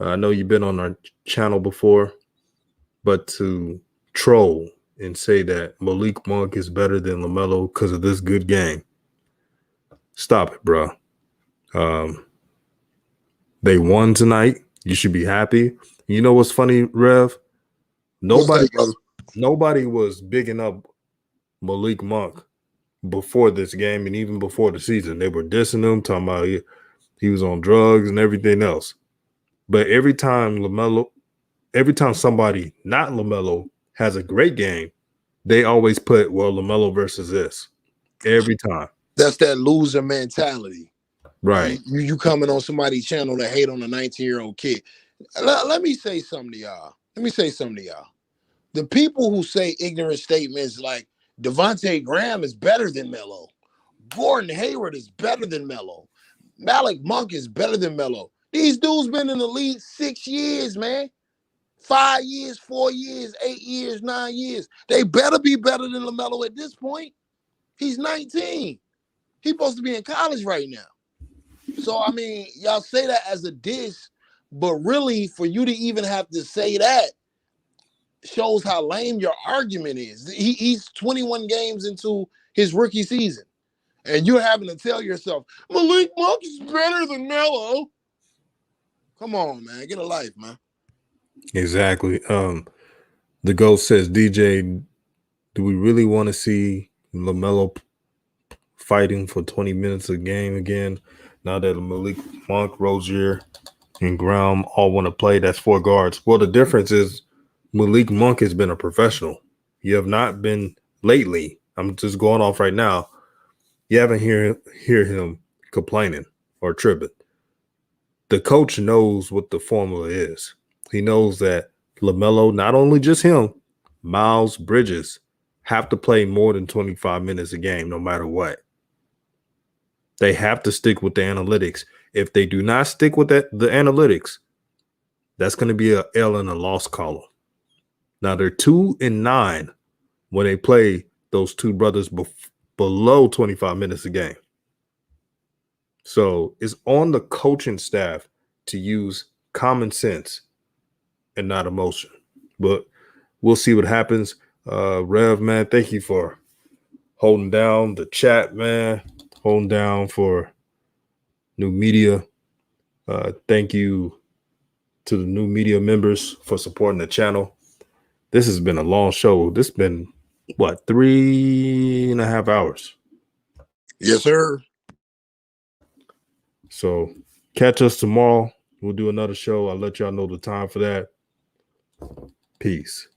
I know you've been on our channel before, but to troll and say that Malik Monk is better than LaMelo because of this good game, stop it, bro. They won tonight. You should be happy. You know what's funny, Rev? Nobody was bigging up Malik Monk before this game and even before the season. They were dissing him, talking about he was on drugs and everything else. But every time somebody not LaMelo has a great game, they always put, LaMelo versus this. Every time.
That's that loser mentality.
Right.
You coming on somebody's channel to hate on a 19-year-old kid. Let me say something to y'all. The people who say ignorant statements like Devontae Graham is better than Melo, Gordon Hayward is better than Melo, Malik Monk is better than Melo. These dudes been in the league 6 years, man. 5 years, 4 years, 8 years, 9 years. They better be better than LaMelo at this point. He's 19. He's supposed to be in college right now. So, y'all say that as a diss, but really for you to even have to say that shows how lame your argument is. He's 21 games into his rookie season, and you're having to tell yourself, Malik Monk is better than Melo. Come on, man. Get a life, man.
Exactly. The Ghost says, DJ, do we really want to see LaMelo fighting for 20 minutes a game again now that Malik Monk, Rozier, and Graham all want to play. That's 4 guards. Well, the difference is Malik Monk has been a professional. You have not been lately. I'm just going off right now. You haven't hear him complaining or tripping. The coach knows what the formula is. He knows that LaMelo, not only just him, Miles Bridges have to play more than 25 minutes a game, no matter what. They have to stick with the analytics. If they do not stick with the analytics, that's going to be a L in a loss column. Now they're 2-9 when they play those two brothers below 25 minutes a game. So it's on the coaching staff to use common sense and not emotion. But we'll see what happens. Rev, man, thank you for holding down the chat, man. Holding down for new media. Thank you to the new media members for supporting the channel. This has been a long show. This has been, 3.5 hours?
Yes, sir.
So catch us tomorrow. We'll do another show. I'll let y'all know the time for that. Peace.